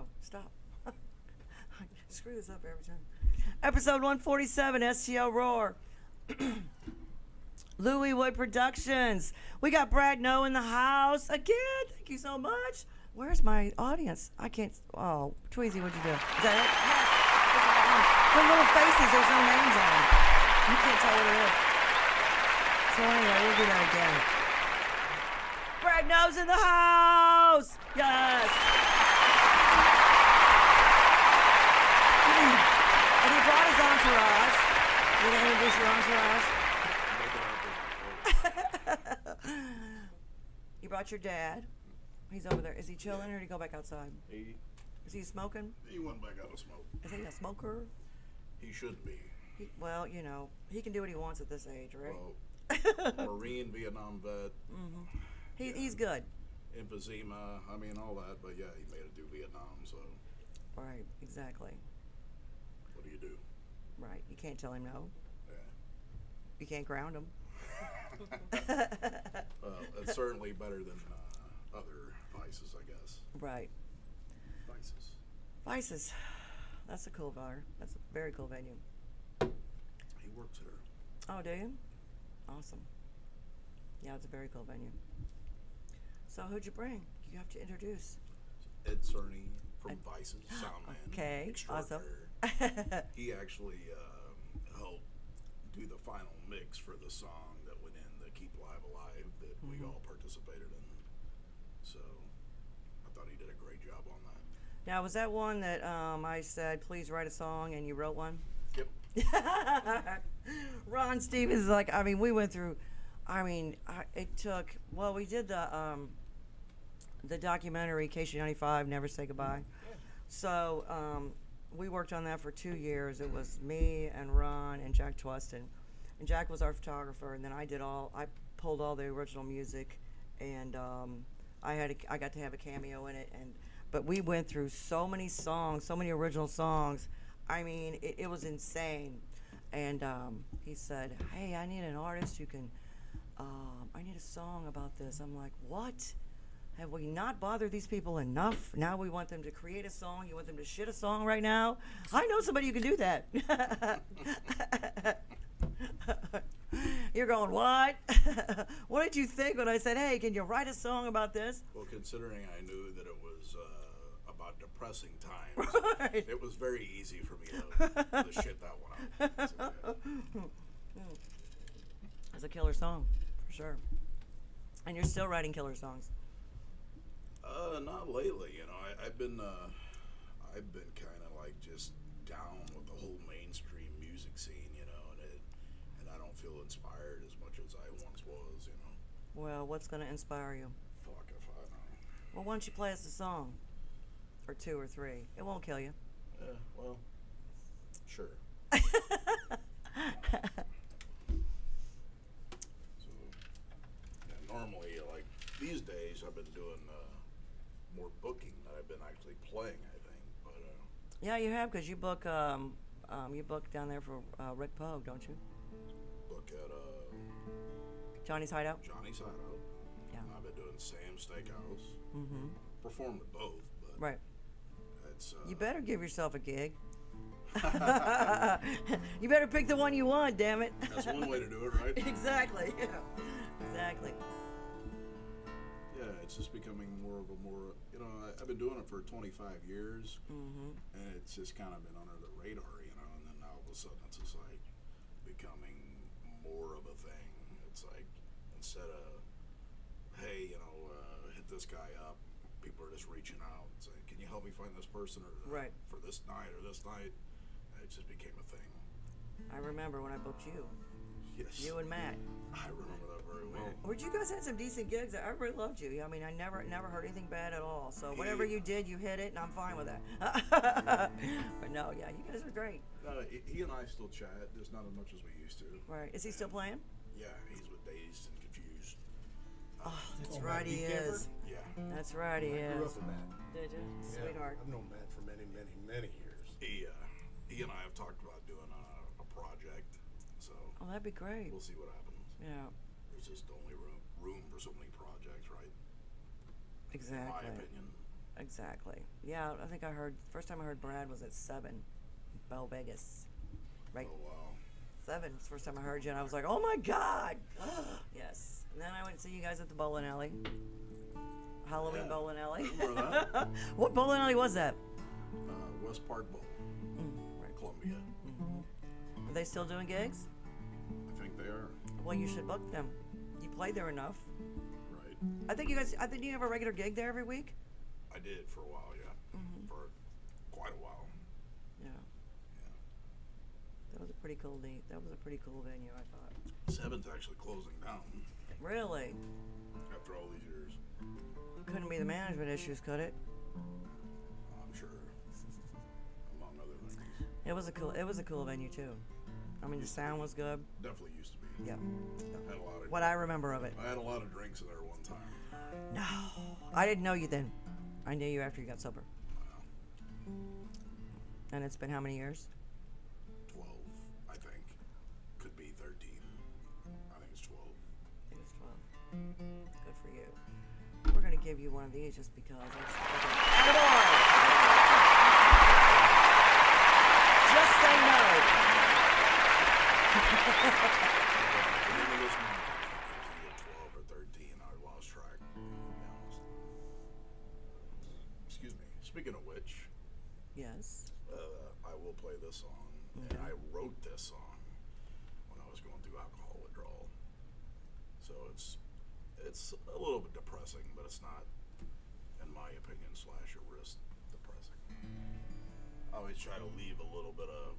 No, stop. Screw this up every time. Episode 147, Stl Roar. Louis Wood Productions. We got Brad Noe in the house again. Thank you so much. Where's my audience? I can't. Oh, Tweezy, what'd you do? Is that it? Yes. The little faces, there's no names on them. You can't tell what it is. So anyway, we'll do that again. Brad Noe's in the house. Yes. And he brought his entourage. You gonna introduce your entourage? You brought your dad. He's over there. Is he chilling or did he go back outside? Is he smoking? He went back out to smoke. Is he a smoker? He should be. Well, you know, he can do what he wants at this age, right? Well, Marine, Vietnam vet. Mm-hmm. He's good. Emphysema, I mean, all that. But yeah, he made it through Vietnam, so. Right, exactly. What do you do? Right, you can't tell him no. Yeah. You can't ground him. Well, it's certainly better than other vices, I guess. Right. Vices. Vices. That's a cool bar. That's a very cool venue. He works here. Oh, do you? Awesome. Yeah, it's a very cool venue. So who'd you bring? You have to introduce. Ed Cerny from Vices, Soundman. Okay, awesome. He actually helped do the final mix for the song that went in the Keep Live Alive that we all participated in. So I thought he did a great job on that. Now, was that one that I said, please write a song, and you wrote one? Yep. Ron Stevens is like, I mean, we went through, it took, well, we did the documentary, KC95, Never Say Goodbye. Yeah. So we worked on that for 2 years. It was me and Ron and Jack Twiston. And Jack was our photographer, and then I pulled all the original music, and I got to have a cameo in it. But we went through so many songs, so many original songs. I mean, it was insane. And he said, hey, I need an artist who can, I need a song about this. I'm like, what? Have we not bothered these people enough? Now we want them to create a song. You want them to shit a song right now? I know somebody who can do that. You're going, what? What did you think when I said, hey, can you write a song about this? Well, considering I knew that it was about depressing times, Right. it was very easy for me to shit that one out. So, yeah. It's a killer song, for sure. And you're still writing killer songs. Not lately, you know. I've been kind of like just down with the whole mainstream music scene, you know, and I don't feel inspired as much as I once was, you know. Well, what's going to inspire you? Fuck if I know. Well, why don't you play us a song? Or 2 or 3. It won't kill you. Yeah, well, sure. So, yeah, normally, like, these days I've been doing more booking than I've been actually playing, I think. But yeah, you have, because you book down there for Rick Pogue, don't you? Book at Johnny's Hideout? Johnny's Hideout. Yeah. I've been doing Sam's Steakhouse. Mm-hmm. Performed at both, but right. It's you better give yourself a gig. You better pick the one you want, damn it. That's one way to do it, right? Exactly. Yeah. Exactly. Yeah, it's just becoming more, you know, I've been doing it for 25 years, and it's just kind of been under the radar, you know, and then all of a sudden it's just like becoming more of a thing. It's like, instead of, hey, you know, hit this guy up, people are just reaching out and saying, can you help me find this person or right. for this night or this night? And it just became a thing. I remember when I booked you. Yes. You and Matt. I remember that very well. Well, you guys had some decent gigs. I really loved you. I mean, I never heard anything bad at all. So whatever you did, you hit it, and I'm fine with that. But no, yeah, you guys are great. He and I still chat, just not as much as we used to. Right. Is he still playing? Yeah, he's with Dazed and Confused. Oh, that's right, he is. Yeah. That's right, he is. I grew up with Matt. Did you? Yeah, Sweetheart. I've known Matt for many, many, many years. He and I have talked about doing a project, so Oh, that'd be great. we'll see what happens. Yeah. There's just only room for so many projects, right? Exactly. In my opinion. Exactly. Yeah, I think I heard, first time I heard Brad was at 7, Bell Vegas. Right? Oh wow. 7 was the first time I heard you, and I was like, oh my God! Yes. And then I went to see you guys at the bowling alley. Halloween Yeah. bowling alley. Remember that? What bowling alley was that? West Park Bowl, Right. Columbia. Are they still doing gigs? I think they are. Well, you should book them. You play there enough. Right. I think you have a regular gig there every week? I did for a while, yeah. For quite a while. Yeah. Yeah. That was a pretty cool venue, I thought. Seven's actually closing down Really? after all these years. Couldn't be the management issues, could it? I'm sure. Among other things. It was a cool venue too. I mean, the sound was good. Definitely used to be. Yeah. Had a lot of. What I remember of it. I had a lot of drinks in there one time. No. I didn't know you then. I knew you after you got sober. Wow. And it's been how many years? 12, I think. Could be 13. I think it's 12. I think it's 12. Good for you. We're going to give you one of these just because it's Attaboy! Just say no. The name of this one is either 12 or 13. I lost track, to be honest. Excuse me. Speaking of which, Yes. I will play this song. And I wrote this song when I was going through alcohol withdrawal. So it's a little bit depressing, but it's not, in my opinion, slash or wrist depressing. I always try to leave a little bit of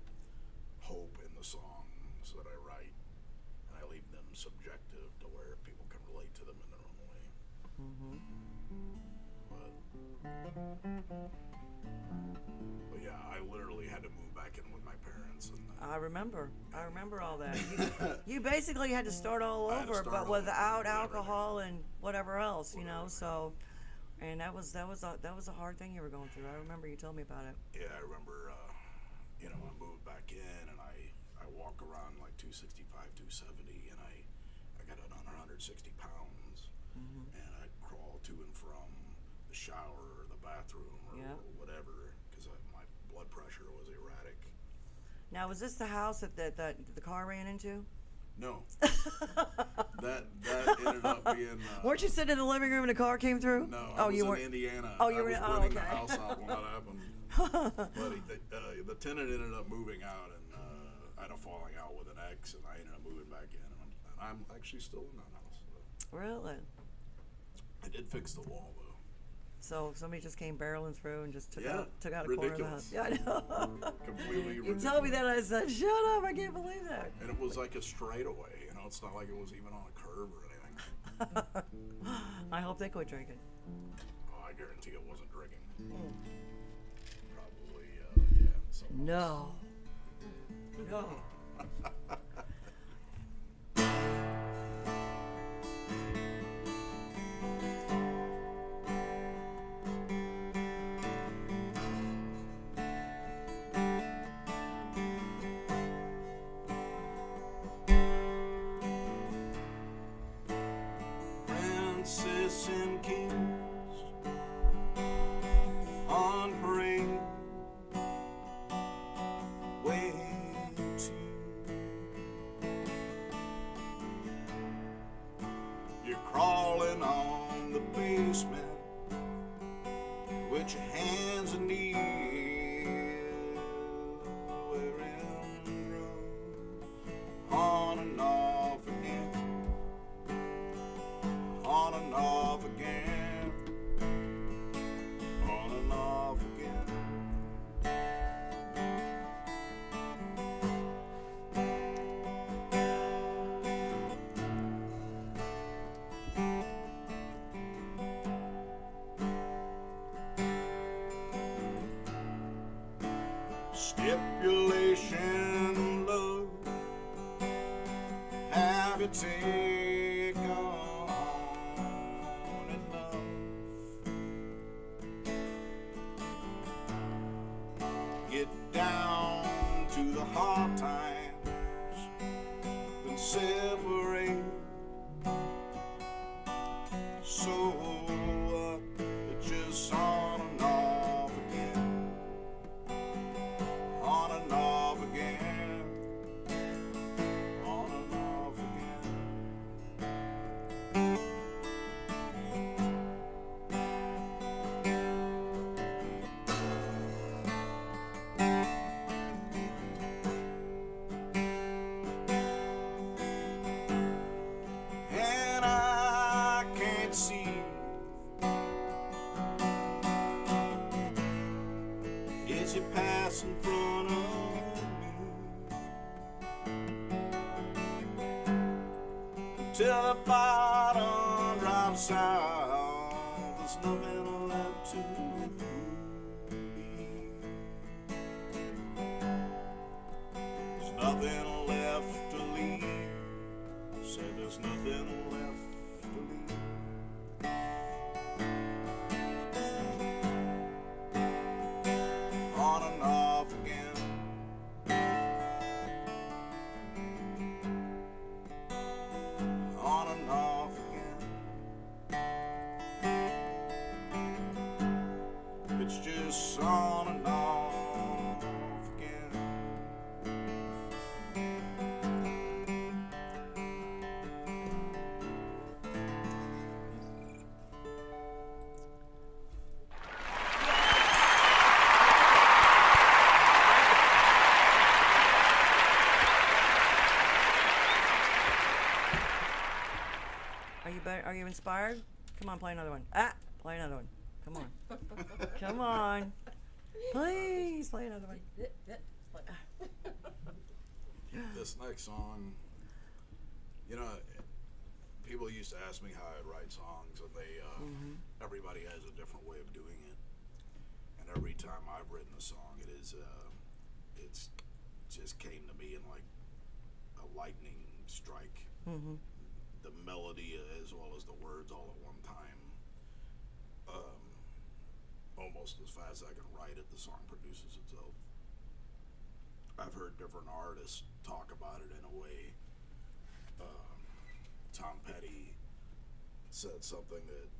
hope in the songs that I write, and I leave them subjective to where people can relate to them in their own way. But yeah, I literally had to move back in with my parents, and I remember all that. You basically had to start all I had to over, start but all over without with everything. alcohol and whatever else, you know. Whatever. So, and that was a hard thing you were going through. I remember you told me about it. yeah, I remember, I moved back in, and I walk around like 265, 270, and I got on 160 pounds, and I crawl to and from the shower or the bathroom or Yep. whatever, because my blood pressure was erratic. Now, was this the house that the car ran into? No, that ended up being. Weren't you sitting in the living room and the car came through? No, Oh, I was you in weren't. Indiana. Oh, you I were was in- oh, renting the okay. house out when that happened. But the tenant ended up moving out, and I had a falling out with an ex, and I ended up moving back in, and I'm actually still in that house. So. Really? I did fix the wall though. So somebody just came barreling through and just took Yeah, out a corner of the house. ridiculous. Yeah, I know. Completely You ridiculous. told me that, I said, "Shut up! I can't believe that." And it was like a straightaway. It's not like it was even on a curve or anything. I hope they quit drinking. Oh, I guarantee it wasn't drinking. Hmm. Probably, yeah. Something else. No. No. Princess and kings on parade, way to. You're crawling on the basement with your hands and knees, wearing room on and off again. On and off again, on and off again. Stipulation, love, have you take on enough? Get down to the hard times, then separate. So it's just on and pass in front of me till the bottom drops out. There's nothing left to leave. There's nothing left to leave. Said there's nothing left to leave. On and off again. On and off again. It's just on and off again. Are you better? Are you inspired? Come on, play another one. Play another one. Come on. Come on. Please play another one. This next song, you know, people used to ask me how I write songs, and they, everybody has a different way of doing it. And every time I've written a song, it's just came to me in like a lightning strike. Mm-hmm. The melody as well as the words all at one time. Almost as fast as I can write it, the song produces itself. I've heard different artists talk about it in a way. Tom Petty said something that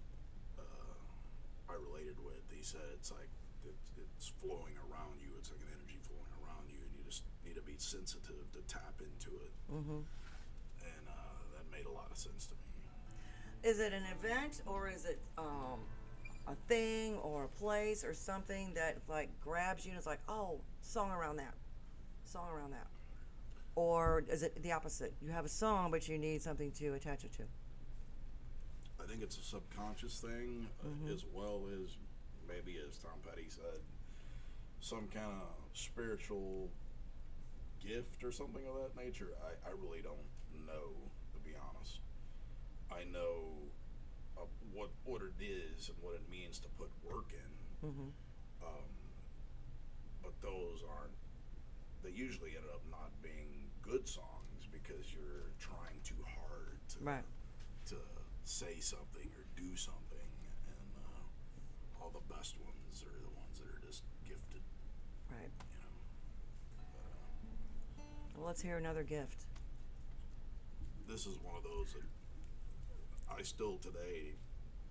I related with. He said it's like it's flowing around you. It's like an energy flowing around you, and you just need to be sensitive to tap into it. Mm-hmm. And that made a lot of sense to me. Is it an event, or is it a thing or a place or something that like grabs you and it's like, oh, song around that? Or is it the opposite? You have a song, but you need something to attach it to. I think it's a subconscious thing, as well as maybe, as Tom Petty said, some kind of spiritual gift or something of that nature. I really don't know, to be honest. I know what it is and what it means to put work in, but those aren't. They usually end up not being good songs because you're trying too hard to say something or do something, and all the best ones are the ones that are just gifted. Right. You know. Well, let's hear another gift. This is one of those that I still today,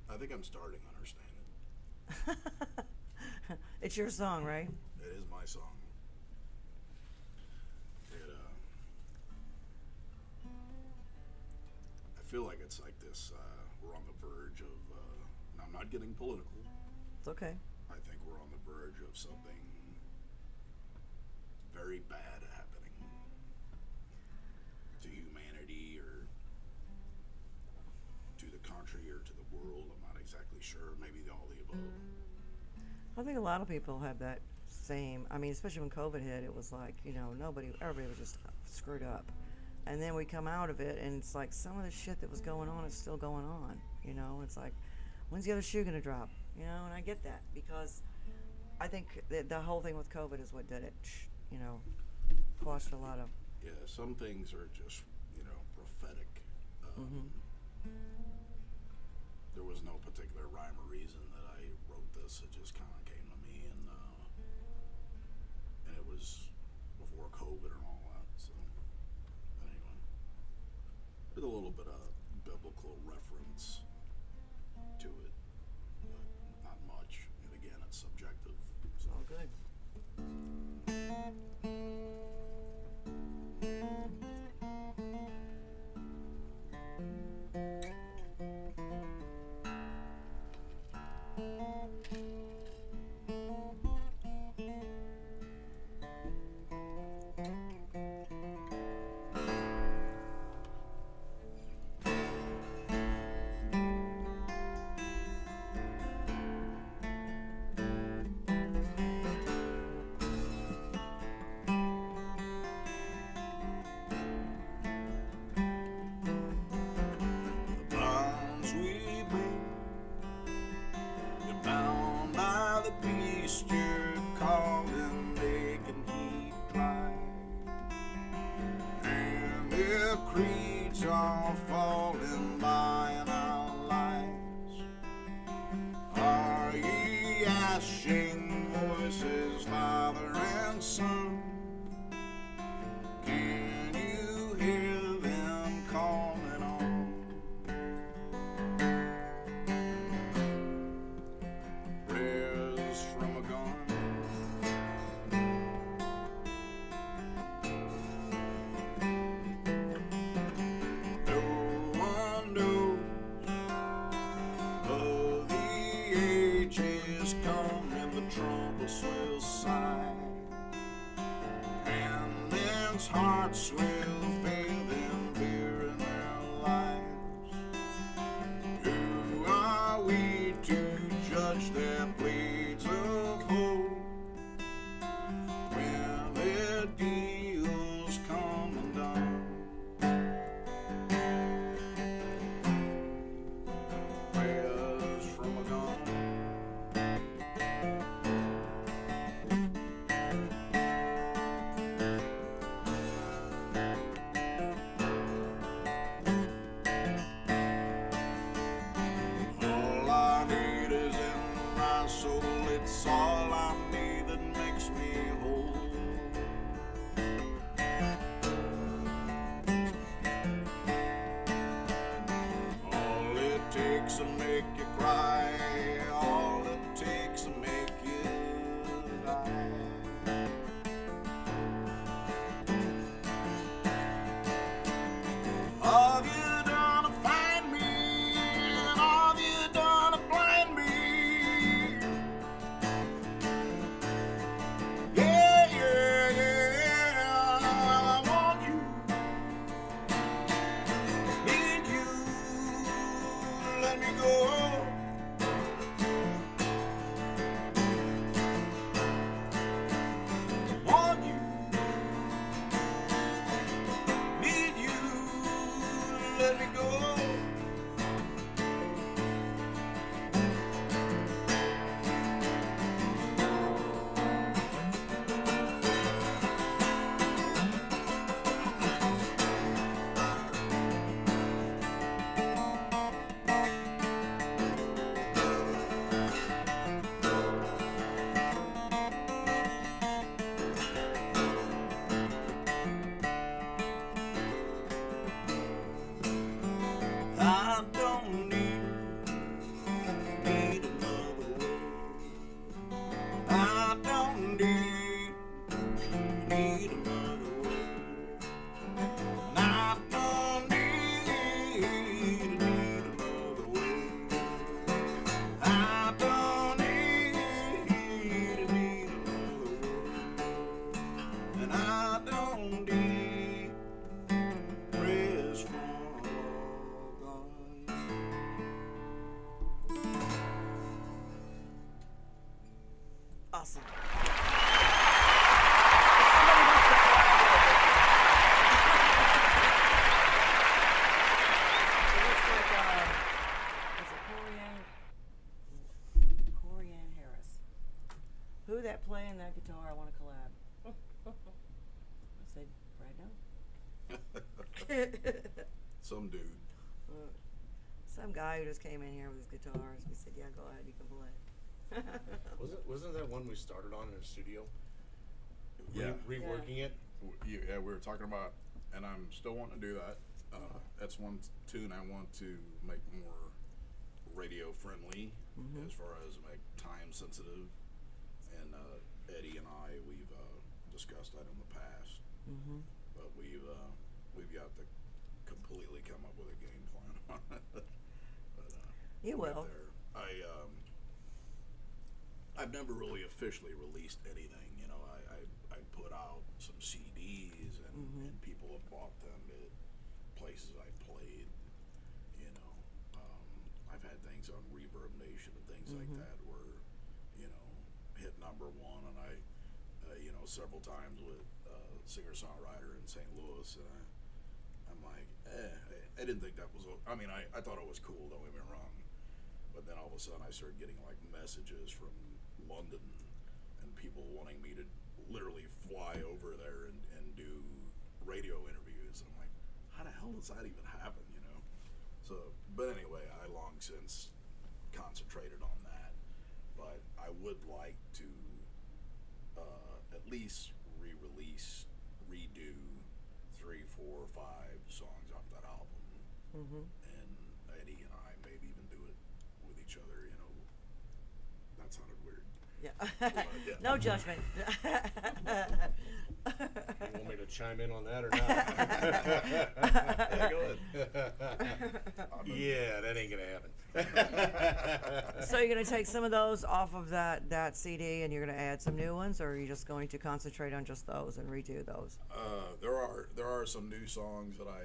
I think I'm starting to understand it. It's your song, right? It is my song. I feel like it's like this, we're on the verge of, and I'm not getting political, It's okay. I think we're on the verge of something very bad happening to humanity or to the country or to the world. I'm not exactly sure, maybe all the above. I think a lot of people have that same. I mean, especially when COVID hit, it was like, everybody was just screwed up. And then we come out of it, and it's like some of the shit that was going on is still going on. It's like, when's the other shoe gonna drop? And I get that because I think the whole thing with COVID is what did it. Quashed a lot of. Yeah, some things are just, prophetic. There was no particular rhyme or reason that I wrote this. It just kind of came to me, and it was before COVID and all that. So, anyway, with a little bit of biblical reference to it, but not much. And again, it's subjective. It's all good. Well, creeds are falling by in our lives. Are ye ashing voices, Father and Son? Can you hear them calling on? Prayers from a gun. No one knows of the ages come and the trumpets will sigh, and men's hearts will fail them fear in their lives. Who are we to judge their blades of hope when their deals come undone? Prayers from a gun. All I need is in my soul. It's all I need that makes me whole. All it takes to make you cry, all it takes to make you die. All you done to find me, and all you done to blind me. Yeah, yeah, yeah. I want you, need you. Let me go. Want you, need you. Let me go. I don't need another way. I don't need another way. And I don't need another way. I don't need another way. And I don't need prayers from God. Awesome. It looks like, is it Corianne Harris? Who that playing that guitar? I want to collab. I said, Brad Noe. Some dude. Some guy who just came in here with his guitars. We said, yeah, go ahead, you can play. Wasn't that one we started on in the studio? Yeah. Reworking it? Yeah, we were talking about, and I'm still wanting to do that. That's one tune I want to make more radio friendly, as far as like time sensitive. And Eddie and I, we've discussed that in the past, but we've got to completely come up with a game plan on it. But You we'll get will. there. I've never really officially released anything. You know, I put out some CDs and people have bought them at places I played. You know, I've had things on Reverb Nation and things like that where, you know, hit number one, and you know, several times with singer-songwriter in St. Louis, and I'm like, I didn't think that was. I mean, I thought it was cool. Don't get me wrong. But then all of a sudden, I started getting like messages from London and people wanting me to literally fly over there and do radio interviews. And I'm like, how the does that even happen, you know? So, but anyway, I long since concentrated on that. But I would like to at least re-release, redo 3, 4, 5 songs off that album. Mm-hmm. And Eddie and I maybe even do it with each other, you know. That sounded weird. Yeah. Yeah. No judgment. You want me to chime in on that or not? Yeah, go ahead. Yeah, that ain't gonna happen. So you're gonna take some of those off of that CD, and you're gonna add some new ones, or are you just going to concentrate on just those and redo those? There are some new songs that I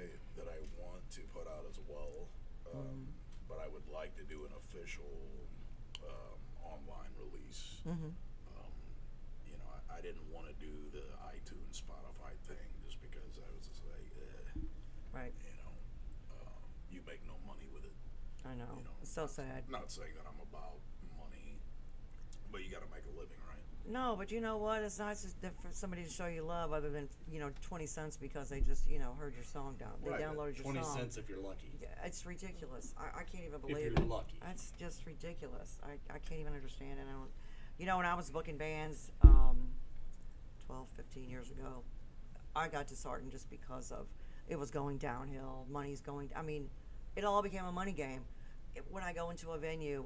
want to put out as well, but I would like to do an official online release. Mm-hmm. You know, I didn't want to do the iTunes, Spotify thing just because I was just like, Right. you know, you make no money with it. I know. You know, It's so sad. Not saying that I'm about money, but you got to make a living, right? No, but you know what? It's not just for somebody to show you love, other than 20 cents because they just heard your song down. They Right. downloaded your 20 song. cents if you're lucky. Yeah, it's ridiculous. I can't even If believe you're it. lucky. That's just ridiculous. I can't even understand it. I don't. When I was booking bands 12, 15 years ago, I got disheartened just because of it was going downhill. Money's going. I mean, it all became a money game. When I go into a venue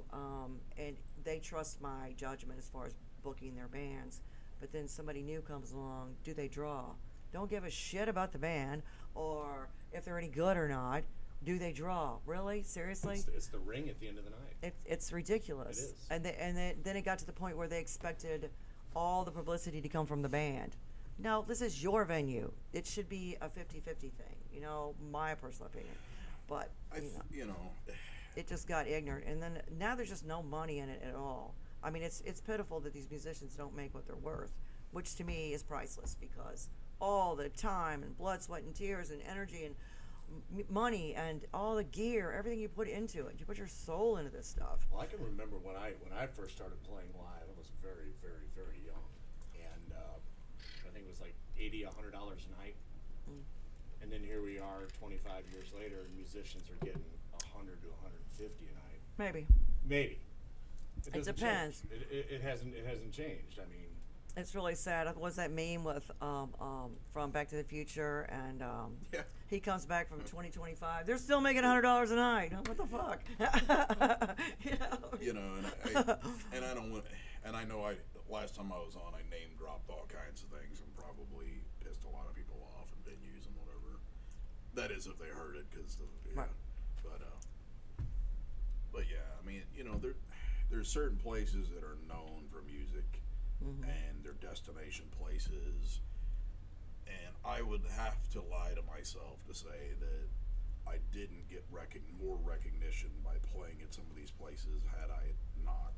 and they trust my judgment as far as booking their bands, but then somebody new comes along, do they draw? Don't give a shit about the band or if they're any good or not. Do they draw? Really? Seriously? It's the ring at the end of the night. It's ridiculous. It is. And then it got to the point where they expected all the publicity to come from the band. No, this is your venue. It should be a 50-50 thing. My personal opinion. But it just got ignorant, and then now there's just no money in it at all. I mean, it's pitiful that these musicians don't make what they're worth, which to me is priceless because all the time and blood, sweat, and tears and energy and money and all the gear, everything you put into it, you put your soul into this stuff. Well, I can remember when I first started playing live, I was very, very, very young, and I think it was like $80, $100 a night. And then here we are, 25 years later, and musicians are getting 100 to 150 a night. Maybe. It It depends. change. It hasn't changed. I mean, It's really sad. Was that meme with from Back to the Future, and Yeah. he comes back from 2025. They're still making $100 a night. What the fuck? And I don't want, and I know last time I was on, I name dropped all kinds of things and probably pissed a lot of people off in venues and whatever. That is if they heard it, because Right. But yeah, I mean, there's certain places that are known for music. Mm-hmm. And their destination places, and I would have to lie to myself to say that I didn't get more recognition by playing at some of these places had I not.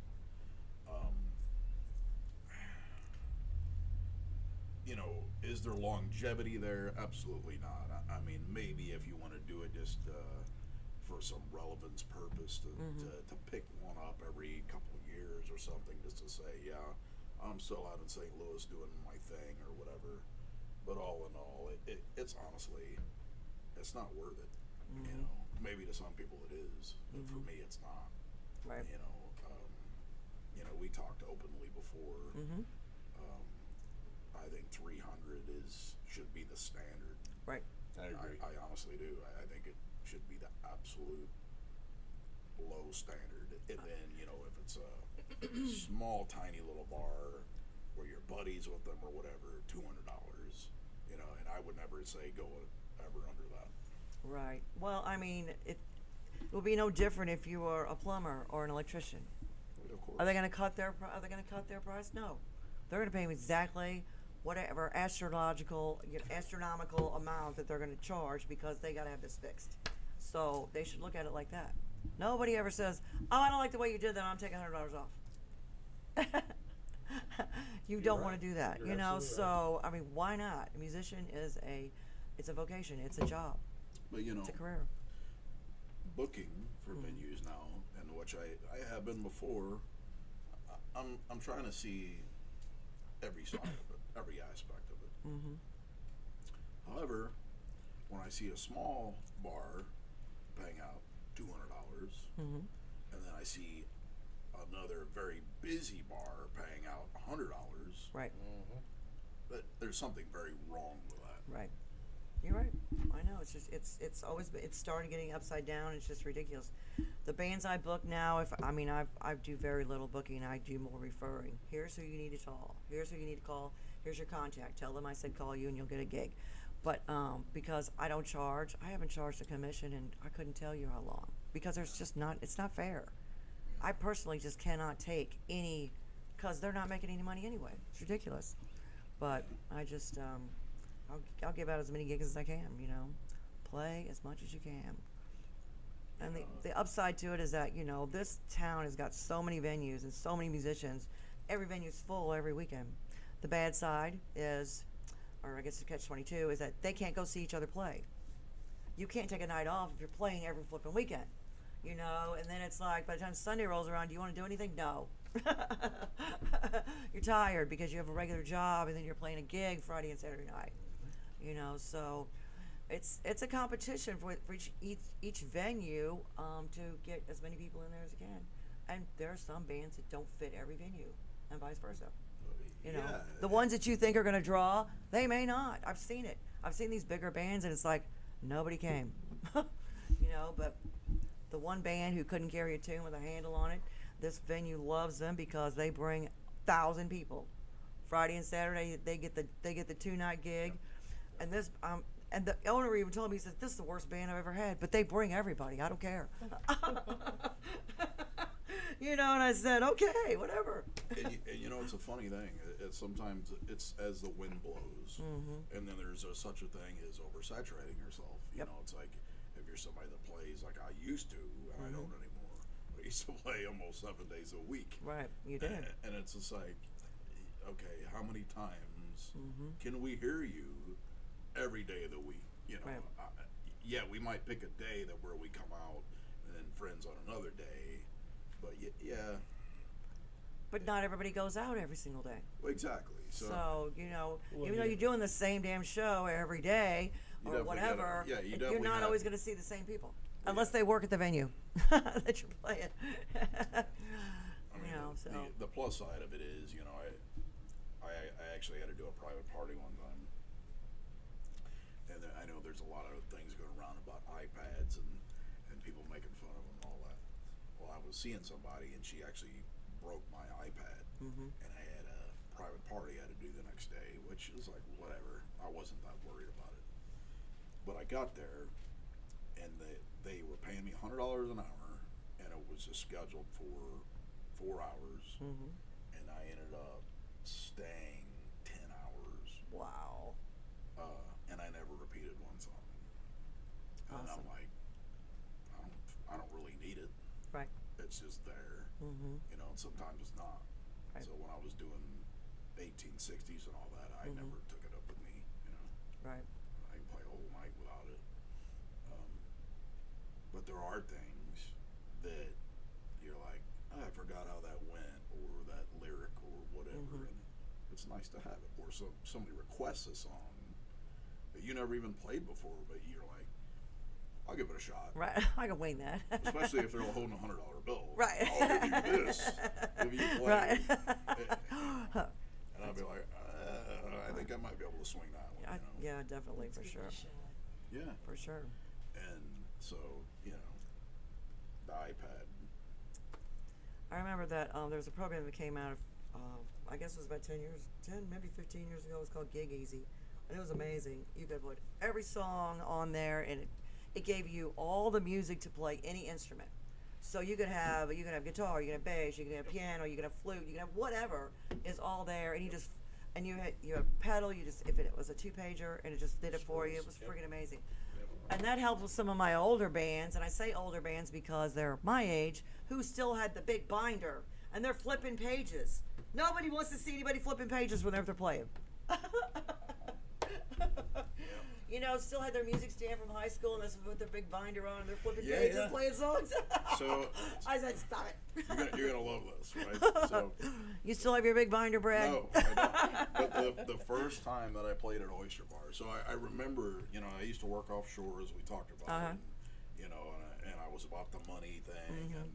Is there longevity there? Absolutely not. I mean, maybe if you want to do it just for some relevance purpose to pick one up every couple of years or something, just to say, yeah, I'm still out in St. Louis doing my thing or whatever. But all in all, it's honestly, it's not worth it. Maybe to some people it is, but for me it's not. Right. We talked openly before. Mm-hmm. I think 300 should be the standard. Right. I agree. I honestly do. I think it should be the absolute low standard. And then, if it's a small, tiny little bar where you're buddies with them or whatever, $200, and I would never say go ever under that. Right. Well, I mean, it would be no different if you were a plumber or an electrician. Of course. Are they going to cut their price? No. They're going to pay them exactly whatever astronomical amount that they're going to charge because they got to have this fixed. So they should look at it like that. Nobody ever says, "Oh, I don't like the way you did that. I'm taking $100 off." You don't want to do that, You're absolutely So I mean, why not? A musician it's a vocation. It's a job. But It's a career. booking for venues now, and which I have been before, I'm trying to see every side of it, every aspect of it. Mm-hmm. However, when I see a small bar paying out $200, Mm-hmm. and then I see another very busy bar paying out $100, Right. but there's something very wrong with that. Right. You're right. I know. It's just it's always it's started getting upside down. It's just ridiculous. The bands I book now, I do very little booking. I do more referring. Here's who you need to call. Here's who you need to call. Here's your contact. Tell them I said call you and you'll get a gig. But because I don't charge, I haven't charged a commission and I couldn't tell you how long, because there's just not. It's not fair. I personally just cannot take any, because they're not making any money anyway. It's ridiculous. But I just I'll give out as many gigs as I can, play as much as you can. And the upside to it is that, this town has got so many venues and so many musicians. Every venue's full every weekend. The bad side is, or I guess the catch-22, is that they can't go see each other play. You can't take a night off if you're playing every flipping weekend, and then it's like, by the time Sunday rolls around, do you want to do anything? No. You're tired because you have a regular job and then you're playing a gig Friday and Saturday night. So it's a competition for each venue to get as many people in there as you can. And there are some bands that don't fit every venue, and vice versa. The ones that you think are going to draw, they may not. I've seen it. I've seen these bigger bands, and it's like nobody came. But the one band who couldn't carry a tune with a handle on it, this venue loves them because they bring 1,000 people. Friday and Saturday, they get the 2-night gig. And this and the owner even told me, he says, this is the worst band I've ever had, but they bring everybody. I don't care. And I said, okay, whatever. And it's a funny thing. Sometimes it's as the wind blows, and then there's such a thing as oversaturating yourself. It's like if you're somebody that plays like I used to, and I don't anymore. I used to play almost 7 days a week. Right, you did. And it's just like, okay, how many times can we hear you every day of the week? Right. Yeah, we might pick a day where we come out, and then friends on another day, but yeah. But not everybody goes out every single day. Well, exactly. So even though you're doing the same damn show every day or whatever, you're not always going to see the same people unless they work at the venue that you're playing. The plus side of it is, I actually had to do a private party one time, and I know there's a lot of things going around about iPads and people making fun of them and all that. Well, I was seeing somebody, and she actually broke my iPad, and I had a private party I had to do the next day, which is like, whatever. I wasn't that worried about it. But I got there, and they were paying me $100 an hour, and it was just scheduled for 4 hours, and I ended up staying 10 hours. Wow. And I never repeated one song. And Awesome. I'm like, I don't really need it. Right. It's just there. And sometimes it's not. Right. So when I was doing 1860s and all that, I never took it up with me. Right. I can play a whole night without it. But there are things that you're like, I forgot how that went, or that lyric, or whatever, and it's nice to have it. Or somebody requests a song that you never even played before, but you're like, I'll give it a shot. Right. I can wing that. Especially if they're holding a $100 bill. Right. I'll give you this if you play. Right. And I'll be like, I think I might be able to swing that one. Yeah, definitely, for sure. Yeah. For sure. And so, the iPad. I remember that there was a program that came out of, I guess it was about 10, maybe 15 years ago. It was called Gig Easy. And it was amazing. You could put every song on there, and it gave you all the music to play any instrument. So you could have guitar, you could have bass, you could have piano, you could have flute, you could have whatever is all there, and you had pedal. If it was a 2-pager, and it just did it for you. It was freaking amazing. And that helped with some of my older bands, and I say older bands because they're my age, who still had the big binder, and they're flipping pages. Nobody wants to see anybody flipping pages whenever they're playing. you know, still had their music stand from high school, and that's with their big binder on, and they're flipping Yeah, pages, yeah. playing songs. So I said, stop it. you're gonna love this, right? So You still have your big binder, Brad? no, I don't. But the first time that I played at Oyster Bar, so I remember, you know, I used to work offshore as we talked about, and, you know, and I was about the money thing, and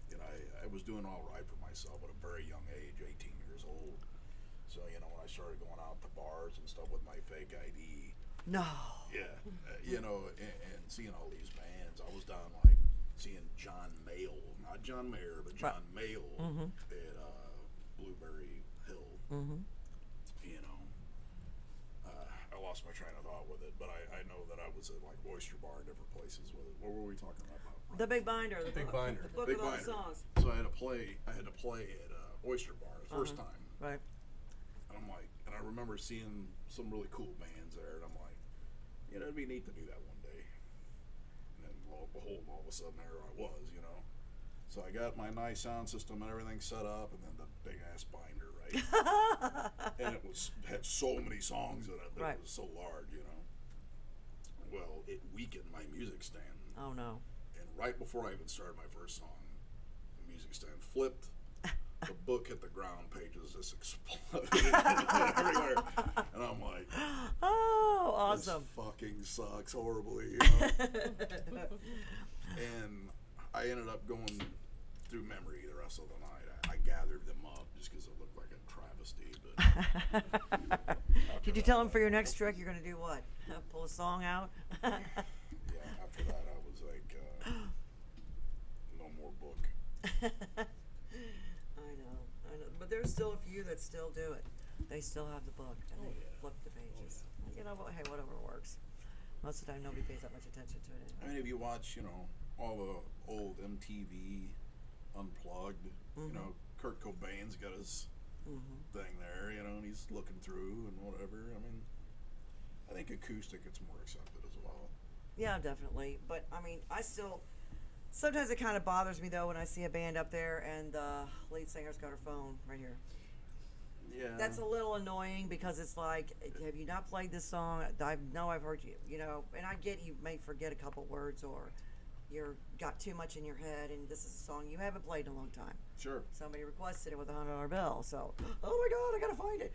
you know, I was doing all right for myself at a very young age, 18 years old. So you know, when I started going out to bars and stuff with my fake ID, No. yeah, you know, and seeing all these bands, I was down like seeing John Mayall, not John Mayer, but John Mayall at Blueberry Hill. You know, I lost my train of thought with it, but I know that I was at like Oyster Bar and different places with it. What were we talking about? The big binder. The Big book, binder. The book Big with all the binder. songs. So I had to play at Oyster Bar the first time. Right. And I'm like, and I remember seeing some really cool bands there, and I'm like, you know, it'd be neat to do that one day. And then lo and behold, all of a sudden there I was, you know. So I got my nice sound system and everything set up, and then the big ass binder, right? And it had so many songs in it that it was so large, you know. Well, it weakened my music stand. Oh no. And right before I even started my first song, the music stand flipped. The book hit the ground, pages just exploded everywhere. And I'm like, Oh, awesome. this fucking sucks horribly, you know? And I ended up going through memory the rest of the night. I gathered them up just because it looked like a travesty. But Did you tell him for your next trick you're going to do what? Pull a song out? yeah, after that I was like, no more book. I know. But there's still a few that still do it. They still have the book and they flip the pages. You know, hey, whatever works. Most of the time, nobody pays that much attention to it I anyway. mean, if you watch, you know, all the old MTV Unplugged, you know, Kurt Cobain's got his thing there, you know, and he's looking through and whatever. I mean, I think acoustic gets more accepted as well. Yeah, definitely. But I mean, I still. Sometimes it kind of bothers me though when I see a band up there and the lead singer's got her phone right here. Yeah. That's a little annoying because it's like, have you not played this song? I know I've heard you, you know, and I get you may forget a couple words or you're got too much in your head, and this is a song you haven't played in a long time. Sure. Somebody requested it with $100 bill, so oh my God, I gotta find it.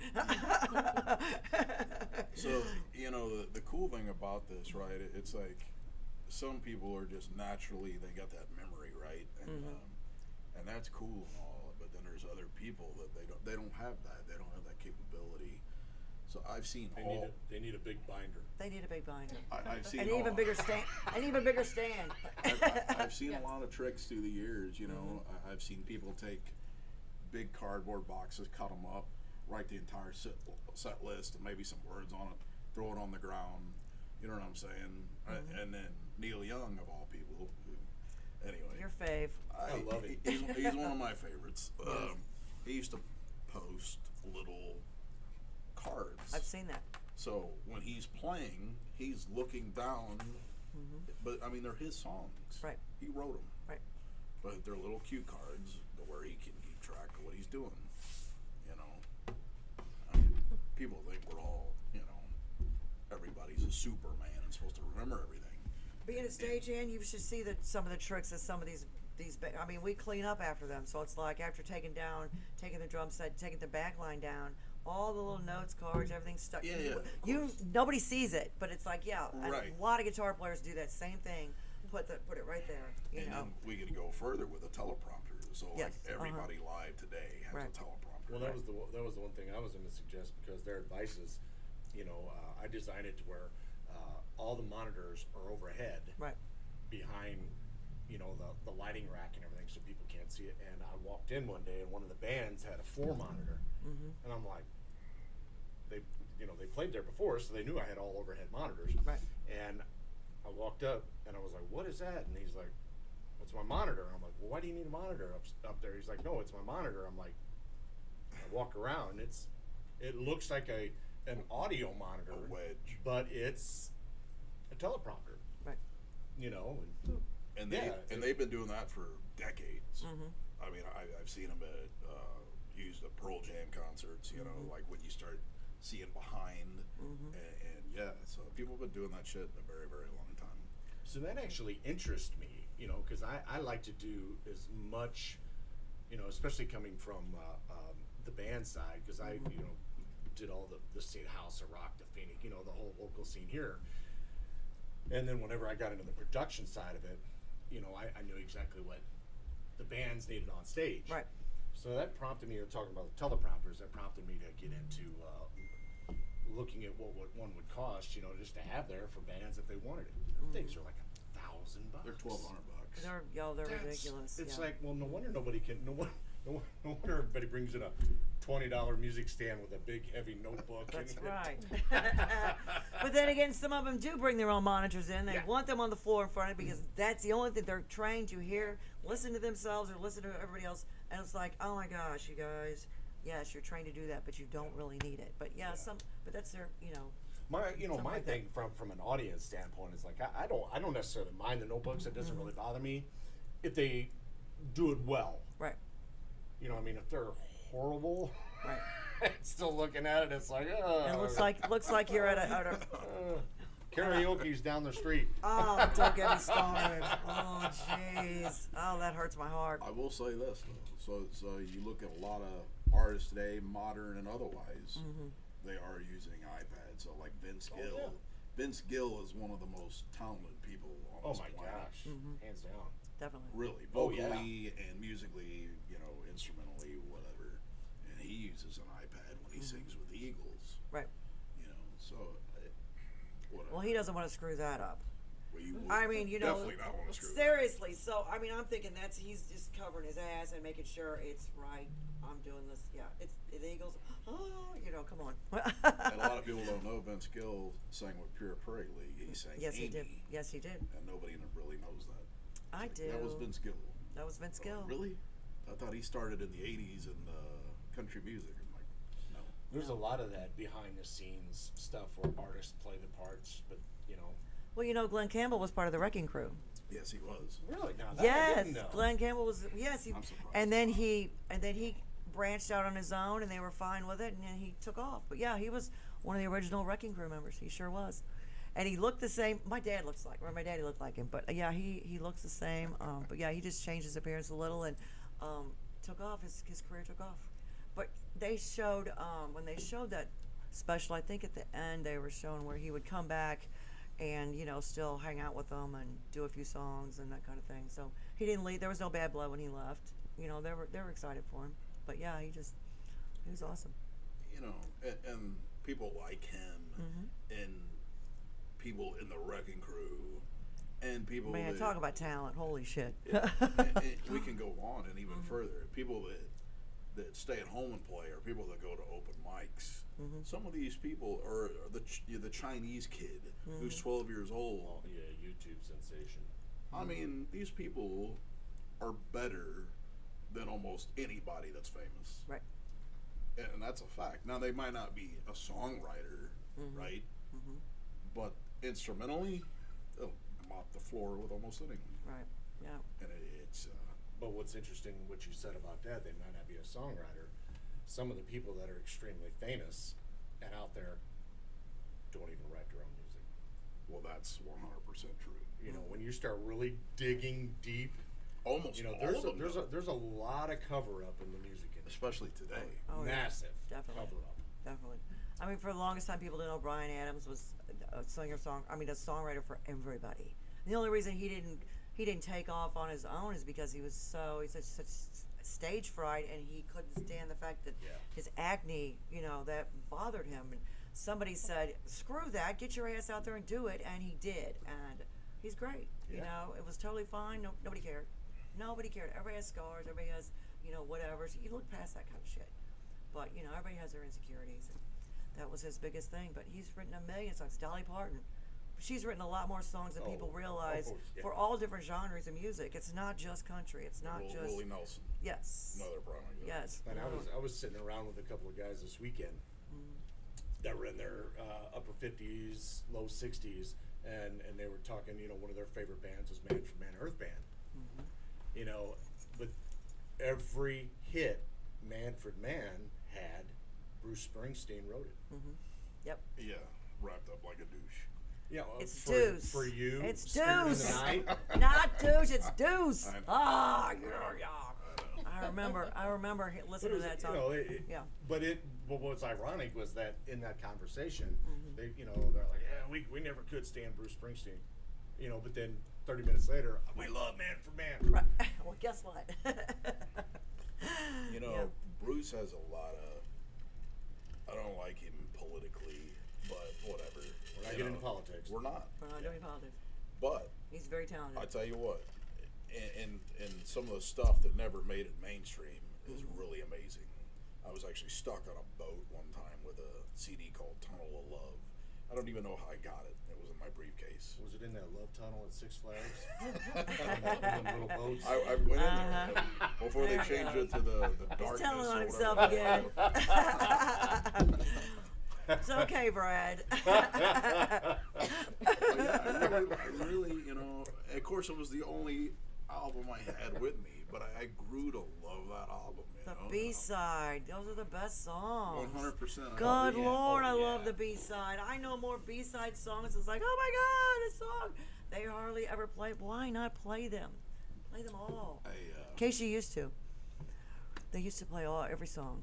So, you know, the cool thing about this, right? It's like some people are just naturally, they got that memory, right? And that's cool and all, but then there's other people that they don't have that. They don't have that capability. So I've seen They need a big binder. They need a big binder. I've seen An even bigger stand. An even bigger stand. I've seen a lot of tricks through the years. You know, I've seen people take big cardboard boxes, cut them up, write the entire set list and maybe some words on it, throw it on the ground. You know what I'm saying? And then Neil Young, of all people, anyway. Your fave. I love it. He's one of my favorites. He used to post little cards. I've seen that. So when he's playing, he's looking down. But I mean, they're his songs. Right. He wrote them. Right. But they're little cue cards where he can keep track of what he's doing. You know, I mean, people think we're all, you know, everybody's a Superman and supposed to remember everything. Being a stagehand, you should see that some of the tricks that some of these. I mean, we clean up after them, so it's like after taking the drum set, taking the back line down, all the little notes, cards, everything's stuck. Yeah, Nobody sees it, but it's like, yeah, Right. a lot of guitar players do that same thing. Put it right there, you And know. then we could go further with a teleprompter. So Yes, like everybody live today has Right. a teleprompter. Well, that was the one thing I was going to suggest, because their advice is, you know, I designed it to where all the monitors are overhead, Right. behind, you know, the lighting rack and everything, so people can't see it. And I walked in one day, and one of the bands had a floor monitor, and I'm like, they played there before, so they knew I had all overhead monitors. Right. And I walked up, and I was like, "What is that?" And he's like, "What's my monitor?" I'm like, "Well, why do you need a monitor up there?" He's like, "No, it's my monitor." I'm like, I walk around, it looks like an audio monitor, A wedge. but it's a teleprompter. Right. You know. And Yeah. they've been doing that for decades. I mean, I've seen them used at Pearl Jam concerts. You know, like when you start seeing behind, and yeah, so people have been doing that shit a very, very long time. So that actually interests me, you know, because I like to do as much, you know, especially coming from the band side, because I, you know, did all the state house, the rock, the Phoenix, you know, the whole local scene here. And then whenever I got into the production side of it, you know, I knew exactly what the bands needed on stage. Right. So that prompted me, talking about the teleprompters, that prompted me to get into looking at what one would cost, you know, just to have there for bands if they wanted it. Things are like $1,000. They're $1,200. They're ridiculous. It's yeah. like, well, no wonder nobody can. No wonder everybody brings in a $20 music stand with a big heavy notebook. That's right. But then again, some of them do bring their own monitors in. They Yeah. want them on the floor in front of it because that's the only thing they're trained to hear, listen to themselves or listen to everybody else. And it's like, oh my gosh, you guys, yes, you're trained to do that, but you don't really need it. But yeah, but that's their, you know. My Something like thing from an audience standpoint is like I don't necessarily mind the notebooks. It doesn't really bother me if they do it well. Right. You know, I mean, if they're horrible, Right. still looking at it, it's like, oh. And it looks like you're at a karaoke's down the street. oh, don't get me started. Oh, jeez. Oh, that hurts my heart. I will say this though. So you look at a lot of artists today, modern and otherwise, they are using iPads. So like Vince Oh, Gill. yeah. Vince Gill is one of the most talented people on Oh this my planet. gosh, hands down. Definitely. Really, Oh, vocally and musically, you know, instrumentally, whatever. And he uses an iPad when he sings with the Eagles. Right. You know, so whatever. Well, he doesn't want to screw that up. Well, you would I mean, you know, definitely not want to screw that. seriously. So, I mean, I'm thinking he's just covering his ass and making sure it's right. I'm doing this. Yeah, it's the Eagles. Oh, you know, come on. And a lot of people don't know Vince Gill sang with Pure Prairie League. He sang Yes, he Amy, did. Yes, he did. and nobody really knows that. I do. That was Vince Gill. That was Vince Oh, Gill. really? I thought he started in the '80s in country music. I'm like, no. There's a lot of that behind the scenes stuff where artists play the parts, but you know. Well, you know, Glenn Campbell was part of the Wrecking Crew. Yes, he was. Really? Now that I Yes, didn't know. Glenn Campbell was. Yes, I'm surprised. and then he branched out on his own, and they were fine with it, and then he took off. But yeah, he was one of the original Wrecking Crew members. He sure was, and he looked the same. My daddy looked like him, but yeah, he looks the same. But yeah, he just changed his appearance a little and took off. His career took off. But they showed when they showed that special. I think at the end they were showing where he would come back and, you know, still hang out with them and do a few songs and that kind of thing. So he didn't leave. There was no bad blood when he left. You know, they were excited for him. But yeah, he was awesome. You know, and people like him, and people in the Wrecking Crew, and people. Man, that, talk about talent. Holy shit. and we can go on and even further. People that stay at home and play, or people that go to open mics. Some of these people are the Chinese kid who's 12 years old. Oh, yeah, YouTube sensation. I mean, these people are better than almost anybody that's famous. Right. And that's a fact. Now, they might not be a songwriter, right? But instrumentally, they'll mop the floor with almost anyone. Right. Yeah. And it's But what's interesting, what you said about that, they might not be a songwriter. Some of the people that are extremely famous and out there don't even write their own music. well, that's 100% true. You know, when you start really digging deep, Almost you know, all of them, there's a lot of cover up in the music industry. especially today. Oh, yeah. Massive Definitely. cover up. Definitely. I mean, for the longest time, people didn't know Bryan Adams was a songwriter for everybody. The only reason he didn't take off on his own is because he had such stage fright, and he couldn't stand the fact that his acne, you know, that bothered him. And somebody said, "Screw that, get your ass out there and do it," and he did, and he's great. You Yeah. know, it was totally fine. Nobody cared. Nobody cared. Everybody has scars. Everybody has, you know, whatever. So you look past that kind of shit. But, you know, everybody has their insecurities. And that was his biggest thing. But he's written a million songs. Dolly Parton, she's written a lot more songs than people realize for all different genres of music. It's not just country. It's not just Willie Nelson, yes, another Brown. yes. And I was sitting around with a couple of guys this weekend that were in their upper 50s, low 60s, and they were talking. You know, one of their favorite bands was Man for Man Earth Band. You know, but every hit Manfred Mann had Bruce Springsteen wrote it. Yep. Yeah, wrapped up like a douche. Yeah, It's for, deuce. for you. It's Spirit in the deuce. Night. Not douche, it's deuce. I know. Ah, yeah. I know. I remember But listening it to was, that song. yeah. But what's ironic was that in that conversation, they, they're like, yeah, we never could stand Bruce Springsteen, but then 30 minutes later, we love Man for Man. Right. Well, guess what? Yeah. Bruce has a lot of. I don't like him politically, but whatever. We're not getting into politics. We're not. We're not doing politics. But He's very talented. I tell you what, and some of the stuff that never made it mainstream is really amazing. I was actually stuck on a boat one time with a CD called Tunnel of Love. I don't even know how I got it. It was in my briefcase. Was it in that love tunnel at Six Flags? Them little boats? I went in there before they changed it to the darkness. He's telling on or himself whatever. again. It's okay, Brad. But yeah, I really, of course it was the only album I had with me, but I grew to love that album. The B-side. Those are the best songs. 100%. Good Lord, I Oh, love yeah. the B-side. I know more B-side songs. It's like, oh my God, this song. They hardly ever play. Why not play them? Play them all. Casey used to. They used to play every song.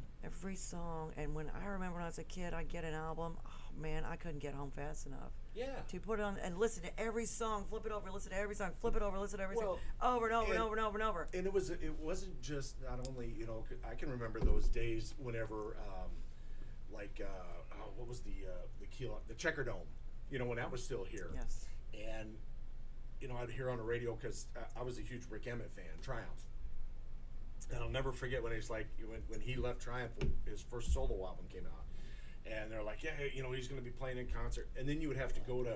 And when I remember when I was a kid, I'd get an album. Oh man, I couldn't get home fast enough. Yeah. To put it on and listen to every song, flip it over, listen to every song, flip it over, listen to every Well, song, over and over and over and over and over. And it wasn't just not only I can remember those days whenever what was the Checker Dome, when that was still here. Yes. And I'd hear on the radio because I was a huge Rick Emmett fan, Triumph. And I'll never forget when when he left Triumph, his first solo album came out, and they're like, yeah, he's going to be playing in concert, and then you would have to go to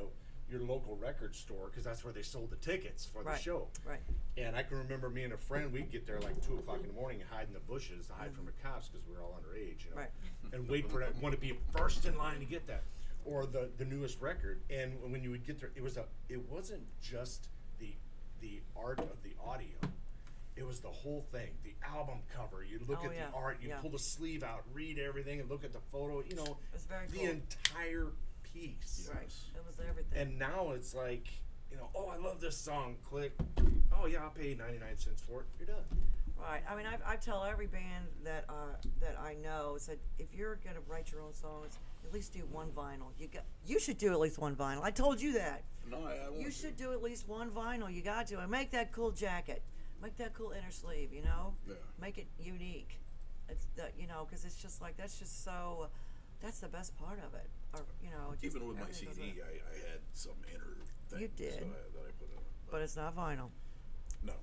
your local record store because that's where they sold the tickets for the show. Right. And I can remember me and a friend, we'd get there like 2 o'clock in the morning and hide in the bushes to hide from the cops because we were all underage, Right. and wait for that, want to be first in line to get that, or the newest record. And when you would get there, it wasn't just the art of the audio. It was the whole thing, the album cover. You look at the art, you pull the sleeve out, read everything, and look at the photo. It's very the cool. entire piece. Right. It was everything. And now it's like, oh, I love this song. Click. Oh yeah, I'll pay 99 cents for it. You're done. Right. I mean, I tell every band that I know, said if you're gonna write your own songs, at least do one vinyl. You should do at least one vinyl. I told you that. No, I won't. You should do at least one vinyl. You got to, and make that cool jacket. Make that cool inner sleeve, Yeah. Make it unique. It's because it's just like that's the best part of it. Or just Even with my everything goes CD, with it. I had some inner things You did. that I put in it. But it's not vinyl. No.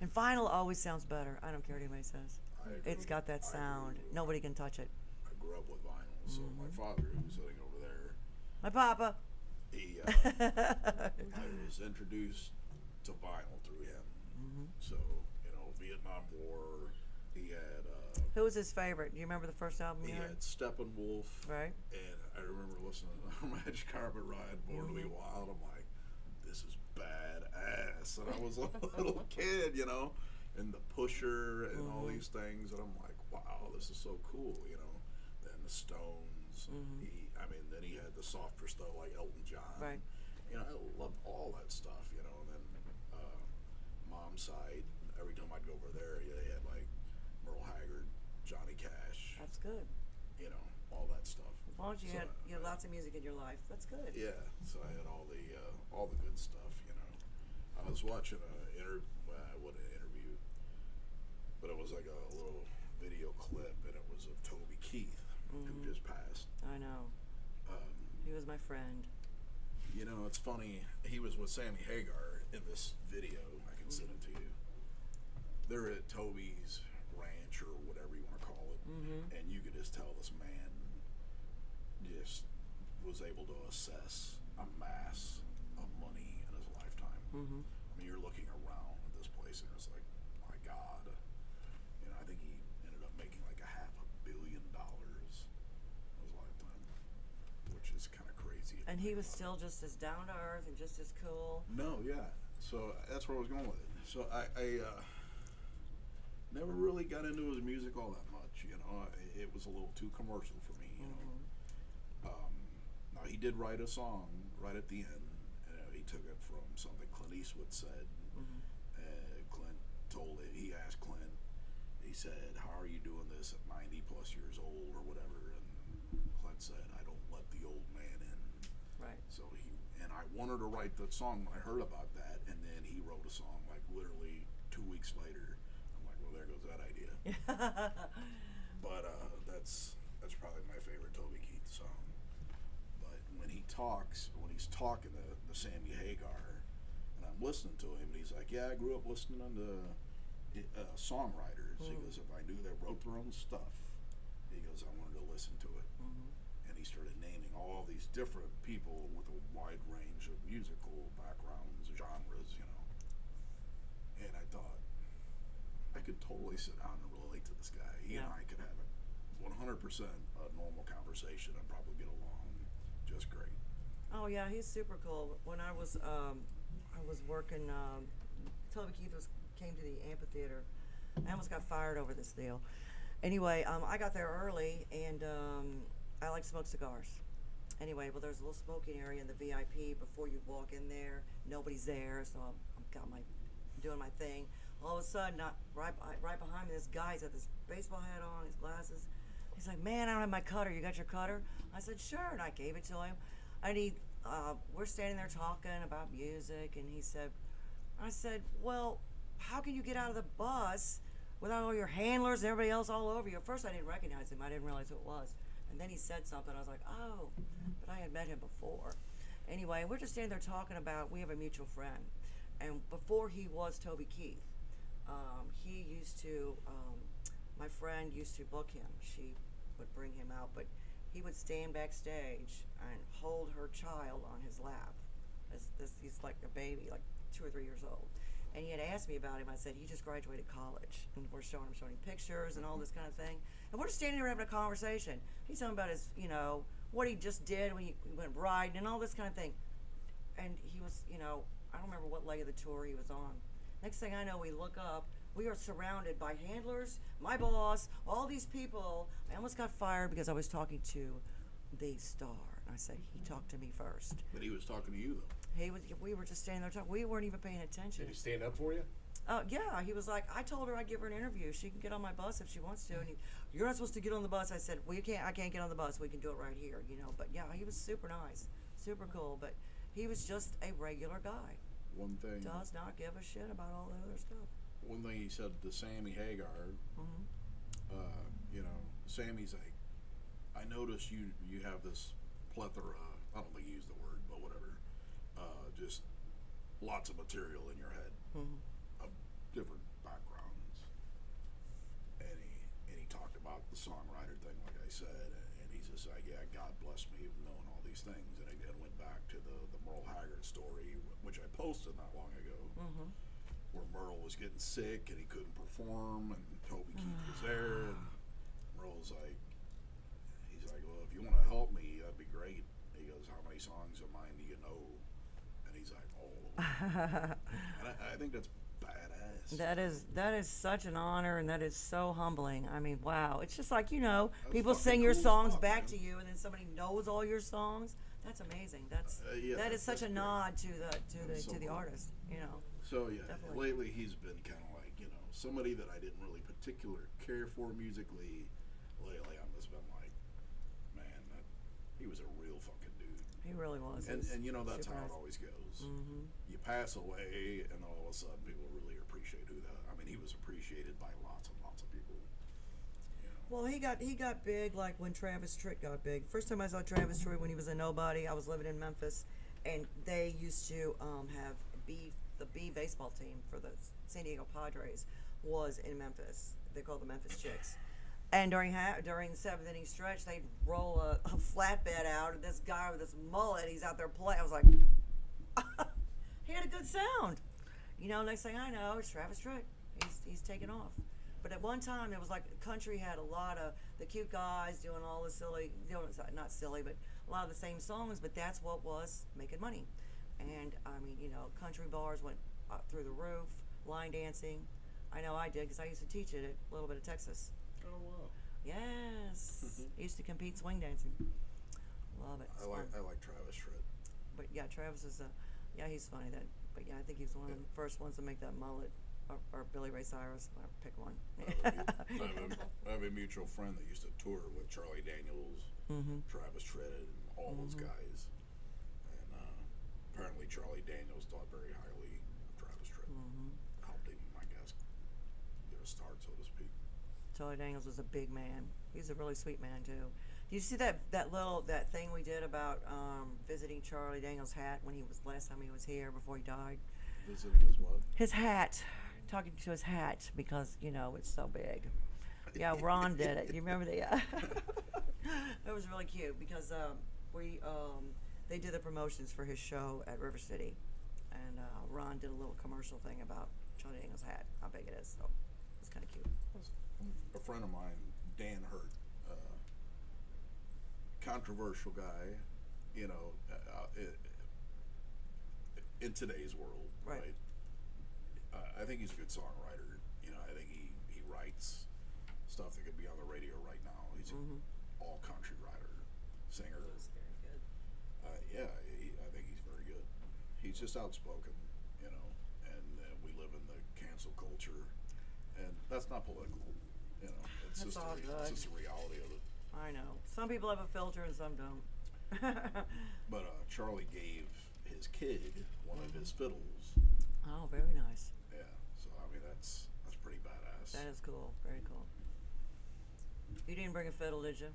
And vinyl always sounds better. I don't care what anybody says. I agree. It's got that sound. Nobody can touch it. I grew up with vinyl, so my father, who's sitting over there, My papa. he, I was introduced to vinyl through him. So, Vietnam War, he had, Who was his favorite? Do you remember the first album he you heard? had Steppenwolf. Right. And I remember listening to Magic Carpet Ride, Born to Be Wild. I'm like, this is badass. And I was a little kid, and the Pusher and all these things. And I'm like, wow, this is so cool, Then the Stones. Then he had the softer stuff like Elton John. Right. I loved all that stuff, And then Mom's side, every time I'd go over there, they had like Merle Haggard, Johnny Cash. That's good. All that stuff. As long as you had lots of music in your life, that's good. Yeah, so I had all the good stuff. I was watching what an interview, but it was like a little video clip, and it was of Toby Keith, who just passed. I know. He was my friend. It's funny. He was with Sammy Hagar in this video. I can send it to you. They're at Toby's ranch or whatever you want to call it, and you could just tell this man just was able to assess a mass of money in his lifetime. You're looking around at this place and it's like, my God. I think he ended up making like $500 million in his lifetime, which is kind of crazy. And he was still just as down to earth and just as cool. No, yeah. So that's where I was going with it. So I never really got into his music all that much. You know, it was a little too commercial for me. You know. Now he did write a song right at the end. He took it from something Clint Eastwood said. He asked Clint. He said, "How are you doing this at 90 plus years old or whatever?" And Clint said, "I don't let the old man in." Right. So I wanted to write the song when I heard about that, and then he wrote a song like literally 2 weeks later. I'm like, well, there goes that idea. But that's probably my favorite Toby Keith song. But when he's talking to Sammy Hagar, and I'm listening to him, and he's like, "Yeah, I grew up listening to songwriters." He goes, "If I knew they wrote their own stuff," he goes, "I wanted to listen to it." And he started naming all these different people with a wide range of musical backgrounds, genres, you know. And I thought, I could totally sit down and relate to this guy. He and I could have a 100% a normal conversation and probably get along just great. Oh yeah, he's super cool. When I was working, Toby Keith came to the amphitheater. I almost got fired over this deal. Anyway, I got there early, and I like to smoke cigars. Anyway, well, there's a little smoking area in the VIP before you walk in there. Nobody's there, so I'm doing my thing. All of a sudden, right behind me, this guy's got this baseball hat on, his glasses. He's like, "Man, I don't have my cutter. You got your cutter?" I said, "Sure," and I gave it to him. And we're standing there talking about music, and I said, "Well, how can you get out of the bus without all your handlers and everybody else all over you?" At first, I didn't recognize him. I didn't realize who it was. And then he said something. I was like, "Oh," but I had met him before. Anyway, we're just standing there talking about, we have a mutual friend. And before he was Toby Keith, he used to, my friend used to book him. She would bring him out, but he would stand backstage and hold her child on his lap. He's like a baby, like 2 or 3 years old. And he had asked me about him. I said, he just graduated college. And we're showing him pictures and all this kind of thing. And we're just standing there having a conversation. He's talking about his, what he just did when he went riding and all this kind of thing. And he was, I don't remember what leg of the tour he was on. Next thing I know, we look up. We are surrounded by handlers, my boss, all these people. I almost got fired because I was talking to the star. And I said, he talked to me first. But he was talking to you, though. We were just standing there talking. We weren't even paying attention. Did he stand up for you? Yeah, he was like, I told her I'd give her an interview. She can get on my bus if she wants to. And you're not supposed to get on the bus. I said, well, I can't get on the bus. We can do it right here, But yeah, he was super nice, super cool. But he was just a regular guy. One thing. Does not give a shit about all the other stuff. One thing he said to Sammy Hagar, Sammy's like, "I noticed you have this plethora, I don't think he used the word, but whatever, just lots of material in your head of different backgrounds." And he talked about the songwriter thing, like I said, and he's just like, "Yeah, God bless me with knowing all these things." And again, went back to the Merle Haggard story, which I posted not long ago, where Merle was getting sick and he couldn't perform, and Toby Keith was there, and Merle's like, he's like, "Well, if you want to help me, that'd be great." He goes, "How many songs of mine do you know?" And he's like, "All of them." And I think that's badass. That is such an honor, and that is so humbling. I mean, wow. It's just like, That's people fucking sing your cool songs stuff, back man. to you, and then somebody knows all your songs. That's amazing. Yeah, that is such a that's nod to so the cool. artist. So yeah, Definitely. lately he's been kind of like, somebody that I didn't really particularly care for musically. Lately I've just been like, man, he was a real fucking dude. He really was. And He's that's super how it nice. always goes. You pass away, and all of a sudden people really appreciate who that. I mean, he was appreciated by lots and lots of people. Well, he got big like when Travis Tritt got big. First time I saw Travis Tritt when he was a nobody, I was living in Memphis, and they used to have the B baseball team for the San Diego Padres was in Memphis. They called the Memphis Chicks. And during the seventh inning stretch, they'd roll a flatbed out, and this guy with this mullet, he's out there playing. I was like, he had a good sound. Next thing I know, it's Travis Tritt. He's taken off. But at one time, it was like country had a lot of the cute guys doing all the silly, not silly, but a lot of the same songs, but that's what was making money. And, I mean, country bars went up through the roof, line dancing, I know I did because I used to teach it at a little bit of Texas. Oh wow. Yes. I used to compete swing dancing. Love it. It's fun. I like Travis Shred. But yeah, Travis is he's funny. But yeah, I think he was one of the first ones to make that mullet. Or Billy Ray Cyrus. I'll pick one. I have a mutual friend that used to tour with Charlie Daniels, Travis Shred, and all those guys. And apparently Charlie Daniels thought very highly of Travis Shred. Helped him, I guess, get a start, so to speak. Charlie Daniels was a big man. He's a really sweet man too. Do you see that thing we did about visiting Charlie Daniels' hat when he was last time he was here before he died? Visiting his what? His hat. Talking to his hat because it's so big. Yeah, Ron did it. You remember that? It was really cute because they did the promotions for his show at River City, and Ron did a little commercial thing about Charlie Daniels' hat, how big it is. So it's kind of cute. A friend of mine, Dan Hurt, controversial guy, in today's world, right? I think he's a good songwriter. I think he writes stuff that could be on the radio right now. He's an all country writer, singer. He's very good. I think he's very good. He's just outspoken, and we live in the cancel culture, and that's not political. It's That's just all good. it's just the reality of it. I know. Some people have a filter and some don't. But Charlie gave his kid one of his fiddles. Oh, very nice. Yeah, so I mean that's pretty badass. That is cool. Very cool. You didn't bring a fiddle, did you?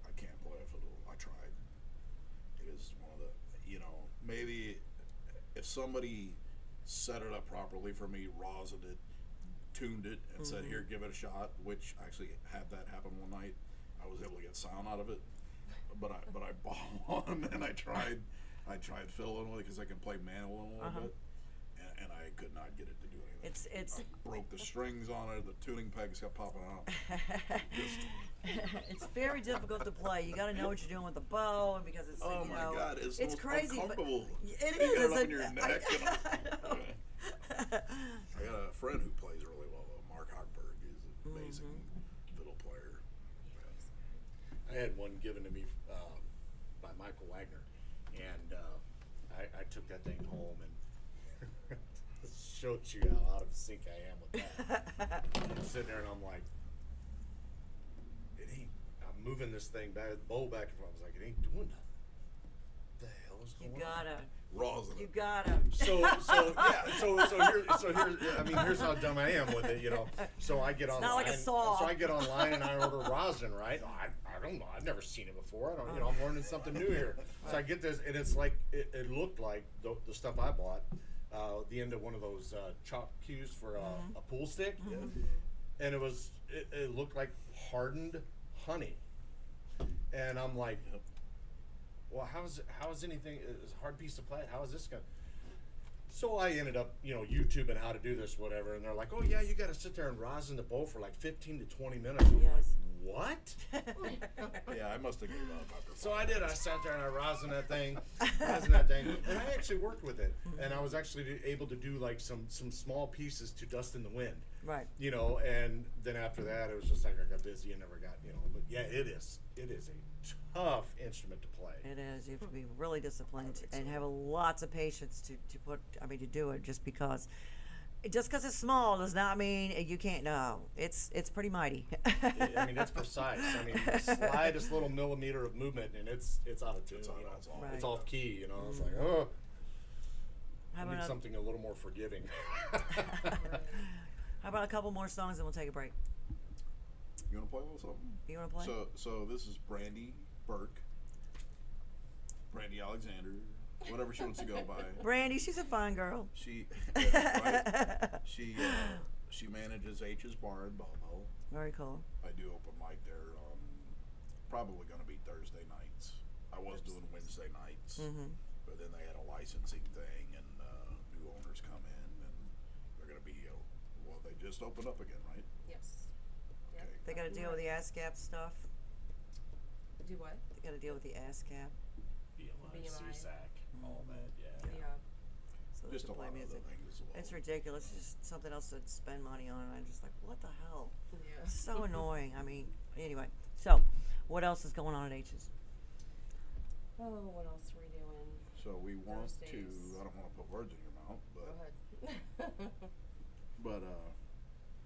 I can't play a fiddle. I tried. It is one of the, maybe if somebody set it up properly for me, rosined it, tuned it, and said, "Here, give it a shot," which actually had that happen one night. I was able to get sound out of it, but I bought one and I tried fiddling with it because I can play mandolin a little bit. And I could not get it to do anything. It's I broke the strings on it. The tuning pegs kept popping out. it's very difficult to play. You got to know what you're doing with the bow, and because it's Oh my God, it's most crazy. uncomfortable. It You is. get it up It's in your neck. I got a friend who plays really well, Mark Hochberg. He's an amazing fiddle player. I had one given to me by Michael Wagner, and I took that thing home and shows you how out of sync I am with that. I'm sitting there and I'm like, I'm moving this thing back, the bow back and forth. I was like, it ain't doing nothing. What the hell is going on? Rosin. You gotta. Here's how dumb I am with it, So I get online. not like a saw. So I get online and I order rosin, right? I don't know. I've never seen it before. I don't. I'm learning something new here. So I get this, and it's like it looked like the stuff I bought. The end of one of those chalk cues for a pool stick, and it looked like hardened honey, and I'm like, well, how is anything? It's a hard piece of plastic. How is this going? So I ended up, YouTubing how to do this, whatever, and they're like, oh yeah, you got to sit there and rosin the bow for like 15 to 20 minutes. I'm like, what? Yeah, I must have gave up after. So I did. I sat there and I rosin that thing, and I actually worked with it. And I was actually able to do like some small pieces to dust in the wind. Right. And then after that, it was just like I got busy and never got, But yeah, it is a tough instrument to play. It is. You have to be really disciplined and have lots of patience to do it. Just because it's small does not mean you can't. No, it's pretty mighty. It's precise. The slightest little millimeter of movement, and it's out of tune. It's off key. It's like, oh. I need something a little more forgiving. How about a couple more songs and we'll take a break? You want to play a little something? You want to play? So this is Brandy Alexander, whatever she wants to go by. Brandy, she's a fine girl. She manages H's Bar in Belleville. Very cool. I do open mic there. Probably going to be Thursday nights. I was doing Wednesday nights, but then they had a licensing thing, and new owners come in, and they're going to be. They just opened up again, right? Yes. Okay. They got to deal with the ASCAP stuff. Do what? They got to deal with the ASCAP. BMI, CSAC, all that, yeah. Yeah. So so just to a play lot music. of other things as well. It's ridiculous. It's just something else to spend money on, and I'm just like, what the hell? Yeah. It's so annoying. I mean, anyway. So, what else is going on at H's? Oh, what else are we doing? So we want to. Thursdays. I don't want to put words in your mouth, Go ahead. but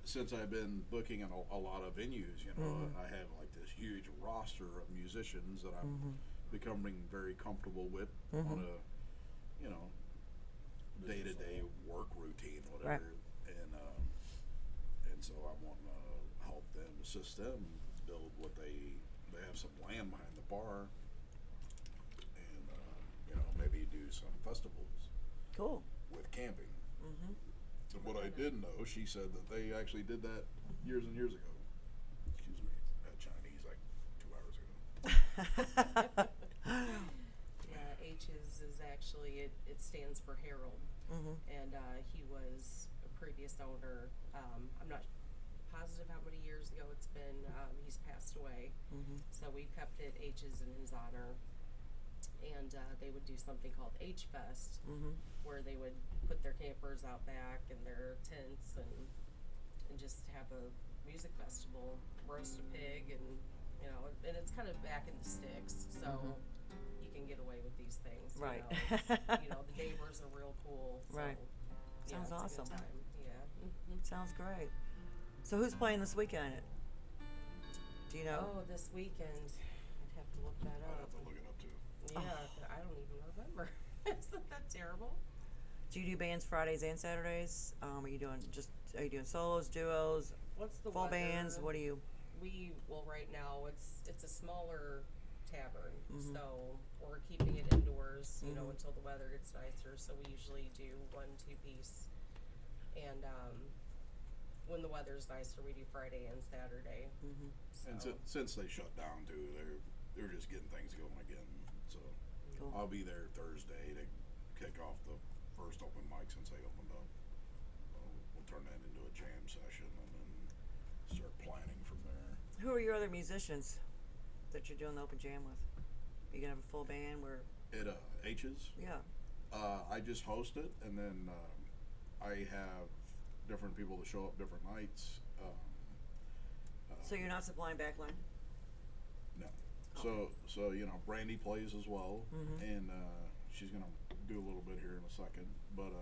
since I've been booking in a lot of venues, you know, I have like this huge roster of musicians that I'm becoming very comfortable with on a, you know, day-to-day work routine, whatever. Right. And so I want to help them, assist them build what they have some land behind the bar, and you know, maybe do some festivals Cool. with camping. And what I did know, she said that they actually did that years and years ago. Excuse me, had Chinese like 2 hours ago. Yeah, H's is actually, it stands for Harold. And he was a previous owner. I'm not positive how many years ago it's been. He's passed away. So we kept it H's in his honor. And they would do something called H Fest, where they would put their campers out back and their tents and just have a music festival, roast a pig, and you know, and it's kind of back in the sticks, so you can get away with these things. Right. You know, it's, you know, the neighbors are real cool. So, Right. yeah, Sounds it's a awesome. good time. Yeah. Sounds great. So, who's playing this weekend? Do you know? Oh, this weekend, I'd have to look that I'd up. have to look it up too. Yeah, I don't even remember. Isn't that terrible? Do you do bands Fridays and Saturdays? Are you doing solos, duos, What's the full weather? bands? What do you? Well, right now it's a smaller tavern, so we're keeping it indoors, you know, until the weather gets nicer. So we usually do 1-2 piece, and when the weather's nicer, we do Friday and Saturday. So, And since they shut down too, they're just getting things going again. So Cool. I'll be there Thursday to kick off the first open mic since they opened up. We'll turn that into a jam session and then start planning from there. Who are your other musicians that you're doing the open jam with? You gonna have a full band where? At H's, Yeah. I just host it, and then I have different people that show up different nights. So you're not supplying backline? No. So you know, Brandy plays as well, and she's gonna do a little bit here in a second. But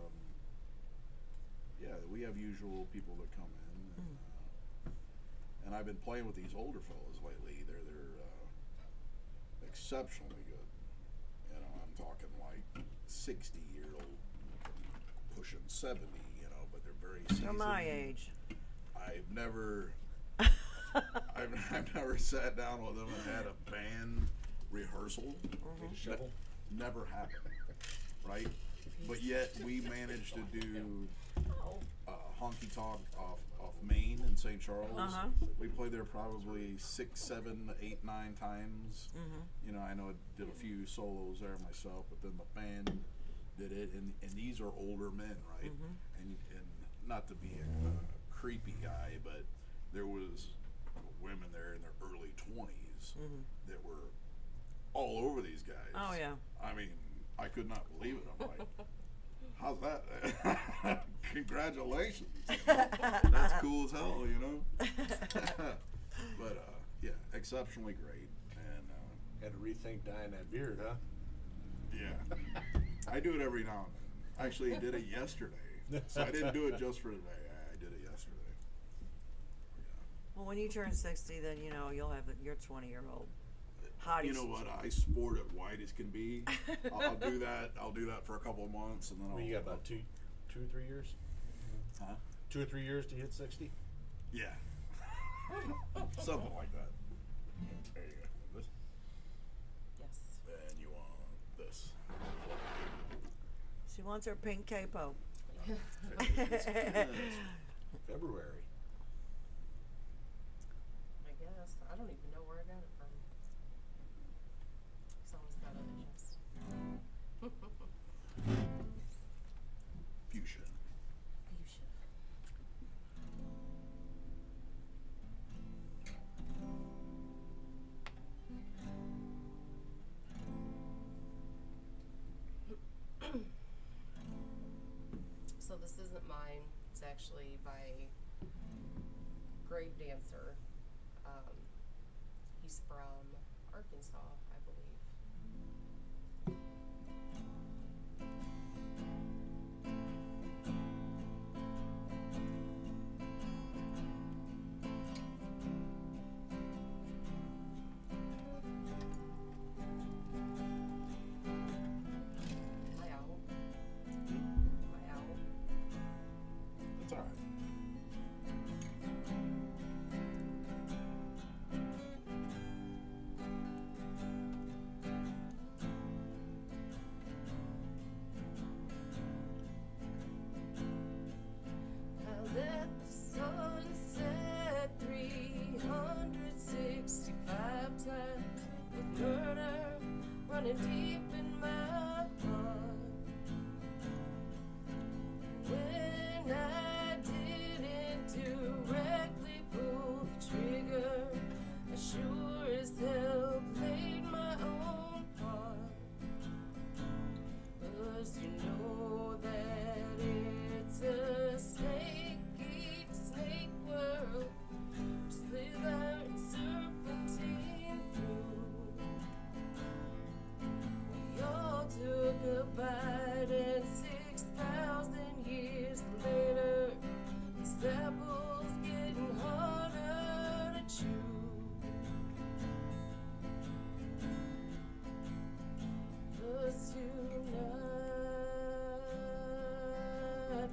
yeah, we have usual people that come in, and I've been playing with these older fellas lately. They're exceptionally good. You know, I'm talking like 60-year-old, pushing 70. You know, but they're very seasoned. They're my age. I've never sat down with them and had a band rehearsal. Shovel. Never happened, right? But yet we managed to do Honky Tonk off Main in St. Charles. We played there probably 6, 7, 8, 9 times. You know, I know I did a few solos there myself, but then the band did it, and these are older men, right? And not to be a creepy guy, but there was women there in their early 20s that were all over these guys. Oh yeah. I mean, I could not believe it. I'm like, how's that? Congratulations. That's cool as hell, you know? But, yeah, exceptionally great. And, Had to rethink dyeing that beard, huh? yeah. I do it every now and then. Actually, did it yesterday. So I didn't do it just for today. I did it yesterday. Well, when you turn 60, then you know you'll have your 20-year-old hottie. You know what? I sport it white as can be. I'll do that. I'll do that for a couple of months, and then Well, you got about 2 or 3 years? Huh? 2 or 3 years to hit 60? Yeah. Something like that. There you go. This, Yes. and you want this. She wants her pink capo. February. I guess. I don't even know where I got it from. Someone's got it, I guess. Fuchsia. Fuchsia. actually by great dancer. He's from Arkansas, I believe. Am I out? Am I out? It's all right. I let the sun set 365 times with murder running deep in my heart. When I didn't directly pull the trigger, I sure as hell played my own part. 'Cause you know that it's a snake eat snake world, slither and serpentine through. We all took a bite, and 6,000 years later, this apple's getting harder to chew. 'Cause tonight,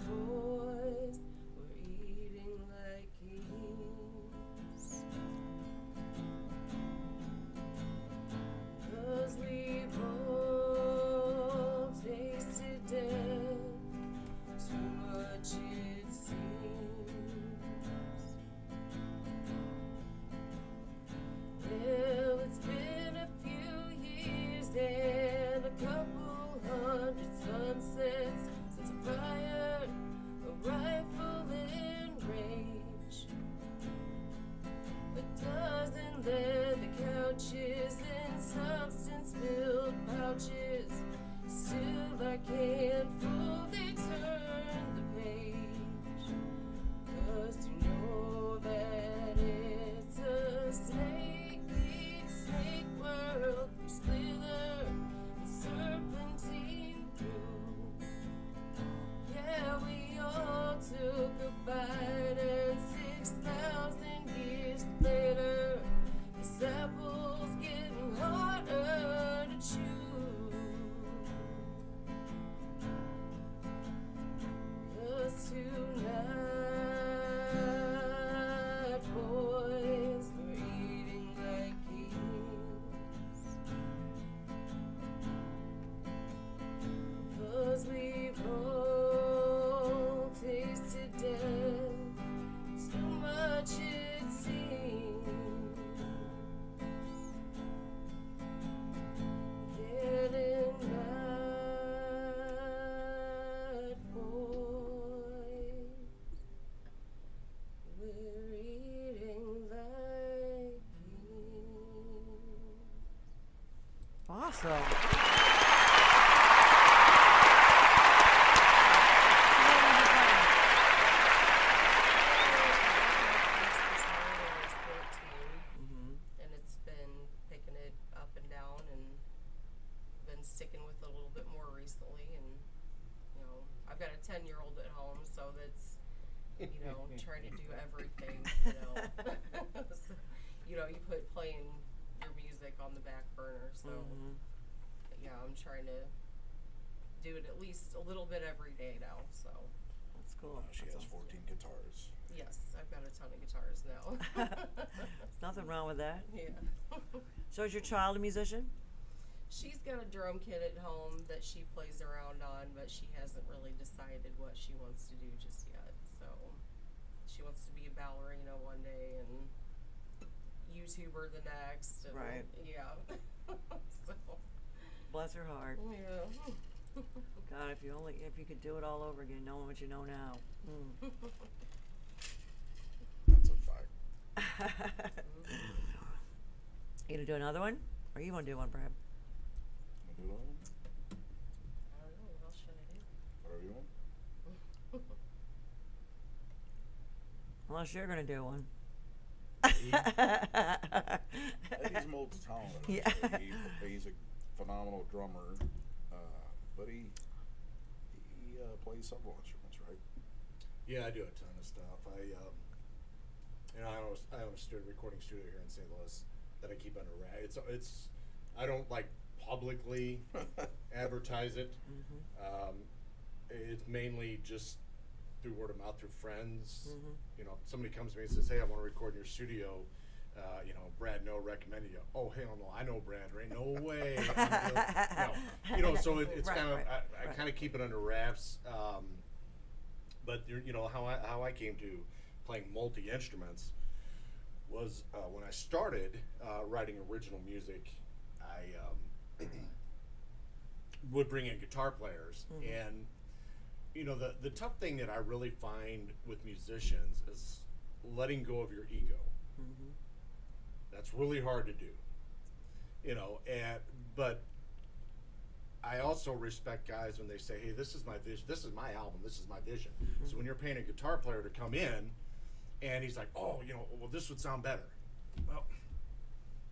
boys, we're eating like kings. 'Cause we've all tasted death, too much it seems. Well, it's been a few years and a couple hundred sunsets since I fired a rifle in range. A dozen leather couches and substance-filled pouches. Still I can't fully turn the page. 'Cause you know that it's a snake eat snake world, slither and serpentine through. Yeah, we all took a bite, and 6,000 years later, this apple's getting harder to chew. 'Cause tonight, boys, we're eating like kings. 'Cause we've all tasted death, too much it seems. Getting night, boys, we're eating like kings. Awesome. And it's been picking it up and down, and been sticking with it a little bit more recently. And I've got a 10-year-old at home, so that's trying to do everything. So, you put playing your music on the back burner. So yeah, I'm trying to do it at least a little bit every day now. So That's cool. She That's has awesome. 14 guitars. yes, I've got a ton of guitars now. Nothing wrong with that. Yeah. So is your child a musician? She's got a drum kit at home that she plays around on, but she hasn't really decided what she wants to do just yet. So she wants to be a ballerina one day and YouTuber the next. And Right. Yeah. So Bless her heart. yeah. God, if you could do it all over again, knowing what you know now. That's a fact. You gonna do another one, or you wanna do one, Brad? Wanna do it all? I don't know, what else should I do? Whatever you want. Unless you're gonna do one. He's multi-talented. Yeah. He's a phenomenal drummer, but he plays several instruments, right? Yeah, I do a ton of stuff. I own a recording studio here in St. Louis that I keep under wraps. It's I don't like publicly advertise it. It's mainly just through word of mouth, through friends. You know, somebody comes to me and says, "Hey, I want to record in your studio." You know, Brad Noe recommended you. Oh, hell no, I know Brad, right? No way. No. You know, so it's Right, kind of, right, I right. kind of keep it under wraps. But you know, how I came to playing multi-instruments was when I started writing original music, I would bring in guitar players. And, you know, the tough thing that I really find with musicians is letting go of your ego. That's really hard to do, you know, but I also respect guys when they say, "Hey, this is my vision, this is my album, this is my vision." So when you're paying a guitar player to come in and he's like, "Oh, you know, well, this would sound better." Well,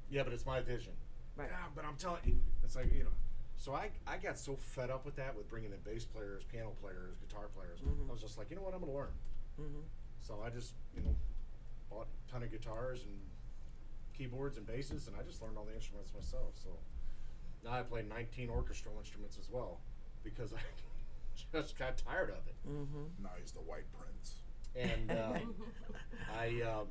yeah, but it's my vision. Right. Yeah, but I'm telling you, it's like, you know, so I got so fed up with that, with bringing in bass players, piano players, guitar players. I was just like, you know what, I'm going to learn. So I just, you know, bought a ton of guitars and keyboards and basses, and I just learned all the instruments myself. So now I play 19 orchestral instruments as well because I just got tired of it. Now he's the White Prince. And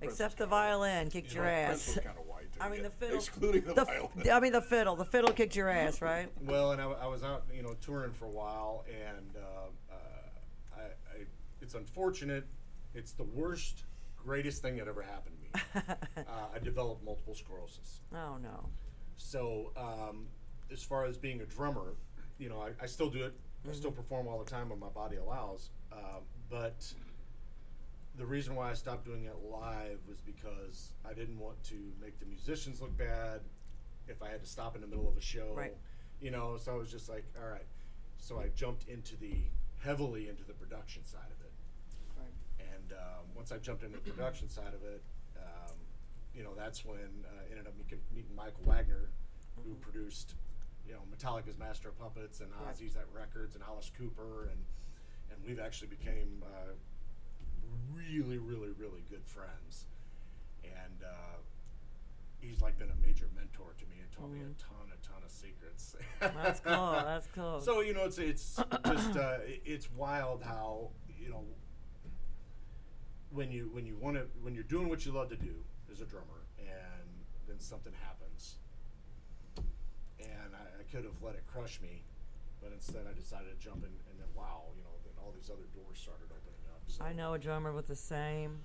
Except the violin kicked your Prince ass. was kind of white. I mean, the fiddle. excluding the violin. I mean, the fiddle. The fiddle kicked your ass, right? well, and I was out, you know, touring for a while, and it's unfortunate. It's the worst, greatest thing that ever happened to me. I developed multiple sclerosis. Oh no. So as far as being a drummer, you know, I still do it. I still perform all the time when my body allows. But the reason why I stopped doing it live was because I didn't want to make the musicians look bad if I had to stop in the middle of a show. Right. You know, so I was just like, all right. So I jumped heavily into the production side of it. Right. And once I jumped into the production side of it, you know, that's when I ended up meeting Michael Wagner, who produced, you know, Metallica's Master of Puppets and Right. Ozzy's at Records and Alice Cooper, and we've actually became really, really, really good friends. And he's like been a major mentor to me and taught me a ton of secrets. That's cool. That's cool. So, you know, it's just it's wild how, you know, when you're doing what you love to do as a drummer, and then something happens, and I could have let it crush me, but instead I decided to jump in, and then wow, you know, then all these other doors started opening up. So. I know a drummer with the same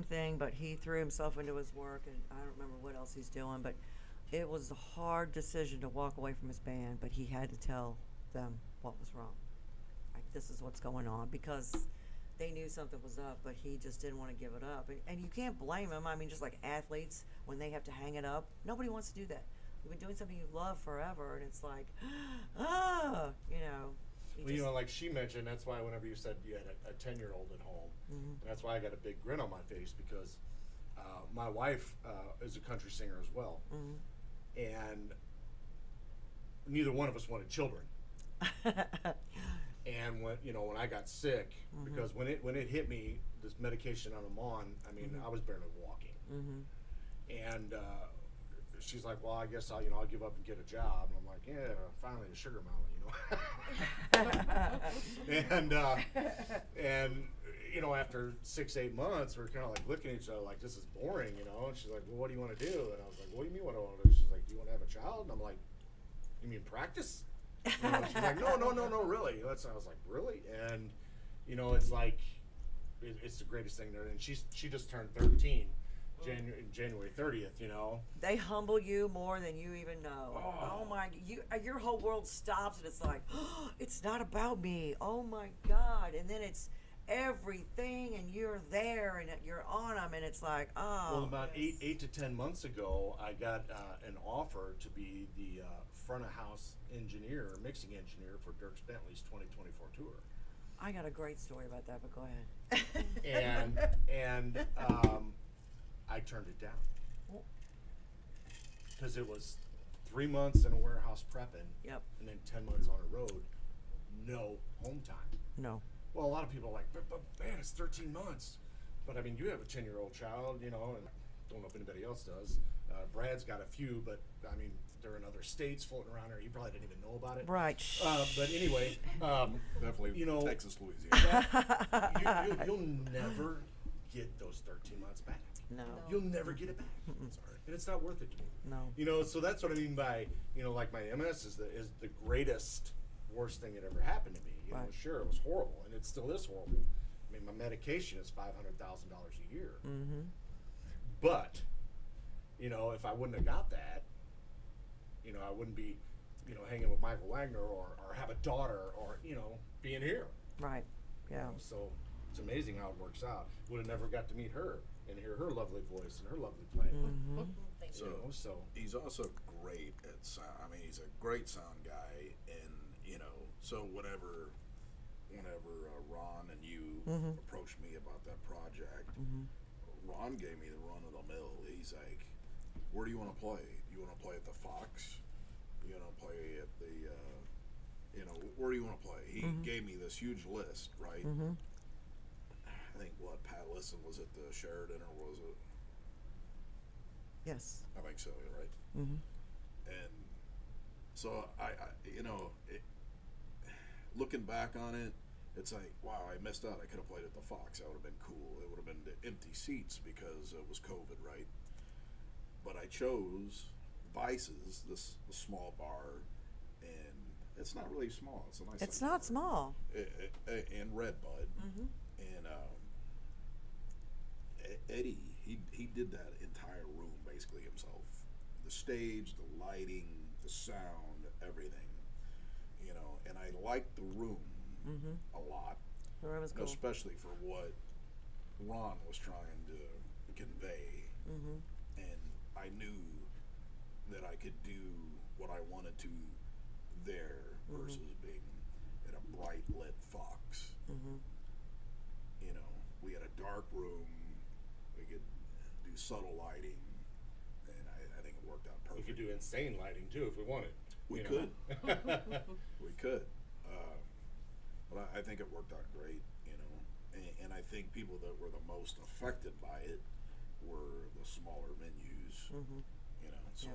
thing, but he threw himself into his work, and I don't remember what else he's doing, but it was a hard decision to walk away from his band, but he had to tell them what was wrong. Like, this is what's going on, because they knew something was up, but he just didn't want to give it up. And you can't blame him. I mean, just like athletes, when they have to hang it up, nobody wants to do that. You've been doing something you love forever, and it's like, you know. Well, you know, like she mentioned, that's why whenever you said you had a 10-year-old at home, and that's why I got a big grin on my face, because my wife is a country singer as well, and neither one of us wanted children. And when I got sick, because when it hit me, this medication I'm on, I mean, I was barely walking. And she's like, well, I guess I'll give up and get a job. And I'm like, yeah, finally a sugar mama, And you know, after 6-8 months, we're kind of like looking at each other like, this is boring, you know. And she's like, well, what do you want to do? And I was like, what do you mean what do I want to do? She's like, do you want to have a child? And I'm like, you mean practice? You know, she's like, no, really. I was like, really? And you know, it's like, it's the greatest thing there. And she just turned 13, January 30th. You know. They humble you more than you even know. Oh my! Your whole world stops, and it's like, oh, it's not about me. Oh my God! And then it's everything, and you're there, and you're on them, and it's like, oh. Well, about 8 to 10 months ago, I got an offer to be the front of house engineer, mixing engineer for Dirk Bentley's 2024 tour. I got a great story about that, but go ahead. and I turned it down because it was 3 months in a warehouse prepping, Yep. and then 10 months on a road, no home time. No. Well, a lot of people are like, but man, it's 13 months. But I mean, you have a 10-year-old child, you know, and don't know if anybody else does. Brad's got a few, but I mean, they're in other states floating around there. He probably didn't even know about it. Right. But anyway, Definitely, you know, Texas, Louisiana. you'll never get those 13 months back. No. You'll never get it back. Sorry. And it's not worth it to me. No. You know, so that's what I mean by, you know, like my MS is the greatest, worst thing that ever happened to me. You know, Right. sure, it was horrible, and it still is horrible. I mean, my medication is $500,000 a year. Mm-hmm. But, you know, if I wouldn't have got that, you know, I wouldn't be, you know, hanging with Michael Wagner or have a daughter or, you know, being here. Right. Yeah. You know, so it's amazing how it works out. Would have never got to meet her and hear her lovely voice and her lovely playing. Mm-hmm. Thank So, you. You know, so he's also great at sound. I mean, he's a great sound guy, and you know, so whenever Ron and you Mhm. approached me about that project, Mhm. Ron gave me the run of the mill. He's like, "Where do you want to play? You want to play at the Fox? You want to play at the, you know, where do you want to play?" He gave me this huge list, right? Mm-hmm. I think Pat Lisson was at the Sheridan, or was it? Yes. I think so, right? Mm-hmm. And so I you know, looking back on it, it's like, wow, I missed out. I could have played at the Fox. That would have been cool. It would have been the empty seats because it was COVID, right? But I chose Vice's, this small bar, and it's not really small. It's a nice. It's size not bar. small. And Redbud, Mm-hmm. and Eddie, he did that entire room basically himself. The stage, the lighting, the sound, everything. You know, and I liked the room Mm-hmm. a lot, The room is cool. especially for what Ron was trying to convey. Mm-hmm. And I knew that I could do what I wanted to there versus being in a bright lit Fox. Mm-hmm. You know, we had a dark room, we could do subtle lighting, and I think it worked out we perfect. could do insane lighting too if we wanted. We you could. know. We could. But I think it worked out great, you know. And I think people that were the most affected by it were the smaller venues, Mm-hmm. you know. So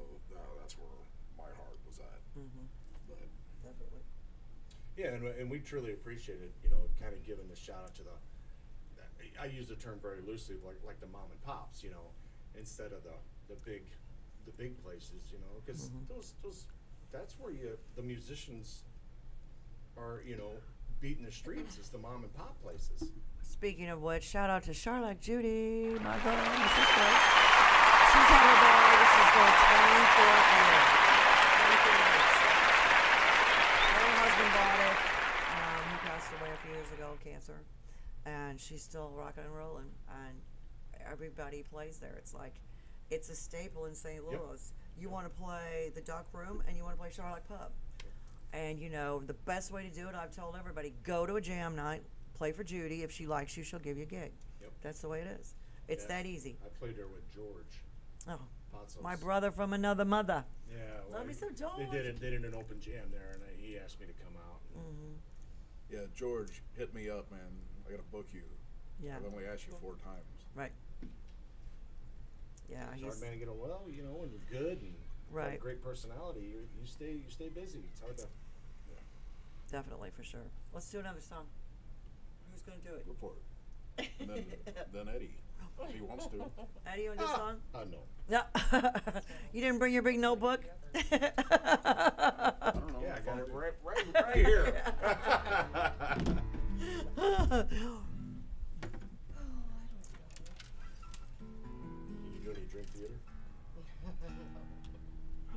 that's where my heart was at. Mm-hmm. But Definitely. Yeah, and we truly appreciated, you know, kind of giving the shout out to I use the term very loosely, like the mom and pops, you know, instead of the big places, you know, because those that's where the musicians are, you know, beating the streets is the mom and pop places. Speaking of which, shout out to Charlotte Judy, my girl, my sister. She's had her bar. This is their 24th year. 24 years. Her husband bought it. He passed away a few years ago, cancer, and she's still rocking and rolling. And everybody plays there. It's like, it's a staple in St. Louis. Yep. You want to play the Duck Room, and you want to play Charlotte Pub. And you know, the best way to do it, I've told everybody, go to a jam night, play for Judy. If she likes you, she'll give you a gig. Yep. That's the way it is. It's Yeah. that easy. I played there with George Oh, Potsos. my brother from another mother. Yeah. Love me some George. They did an open jam there, and he asked me to come out. yeah, George, hit me up, man. I gotta book you. Yeah, I've only asked you 4 times. right. Yeah, It's he's hard man to get on. Well, you know, when you're good and have a Right. great personality, you stay busy. It's hard to. definitely for sure. Let's do another song. Who's gonna do it? Go for it. And then Eddie, if he wants to. Eddie, you want to do a song? No. No. You didn't bring your big notebook? I don't know. Yeah, I got it Funky. right here. You do any drink theater?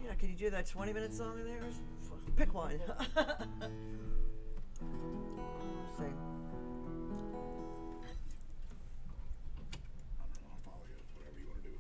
Yeah, can you do that 20-minute song of theirs? Pick one. Let's see. I don't know. I'll follow you. Whatever you want to do.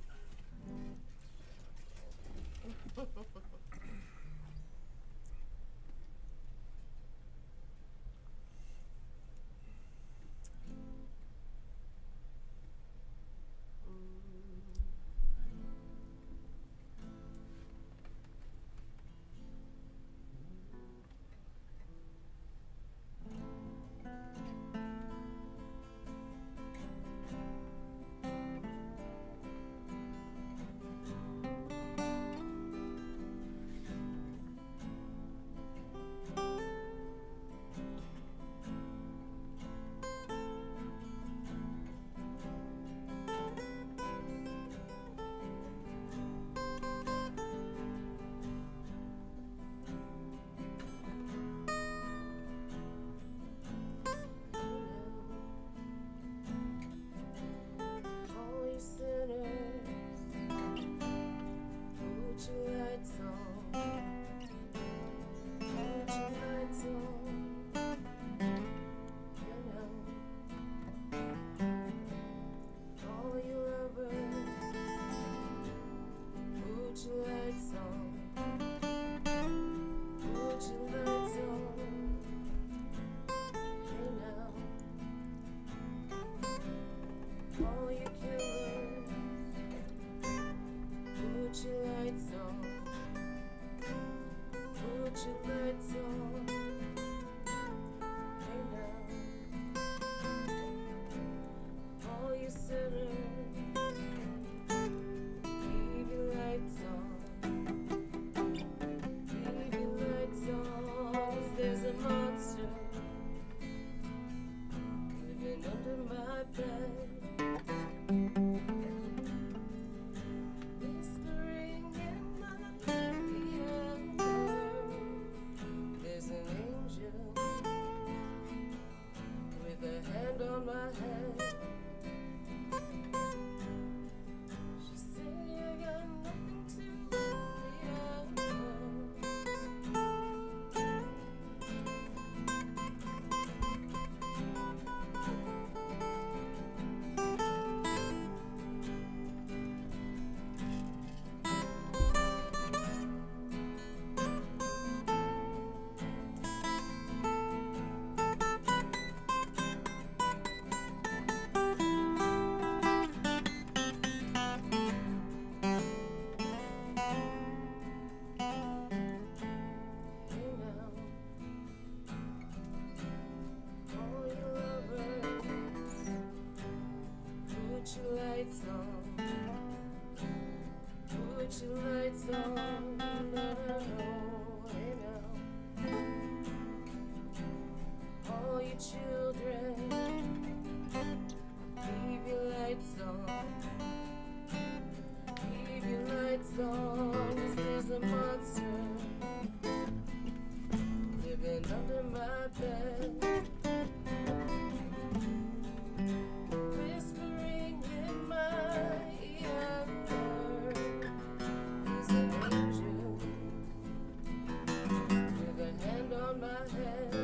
children. Keep your lights on. Keep your lights on. 'Cause there's a monster living under my bed. Whispering in my ear. He's an angel with a hand on my head.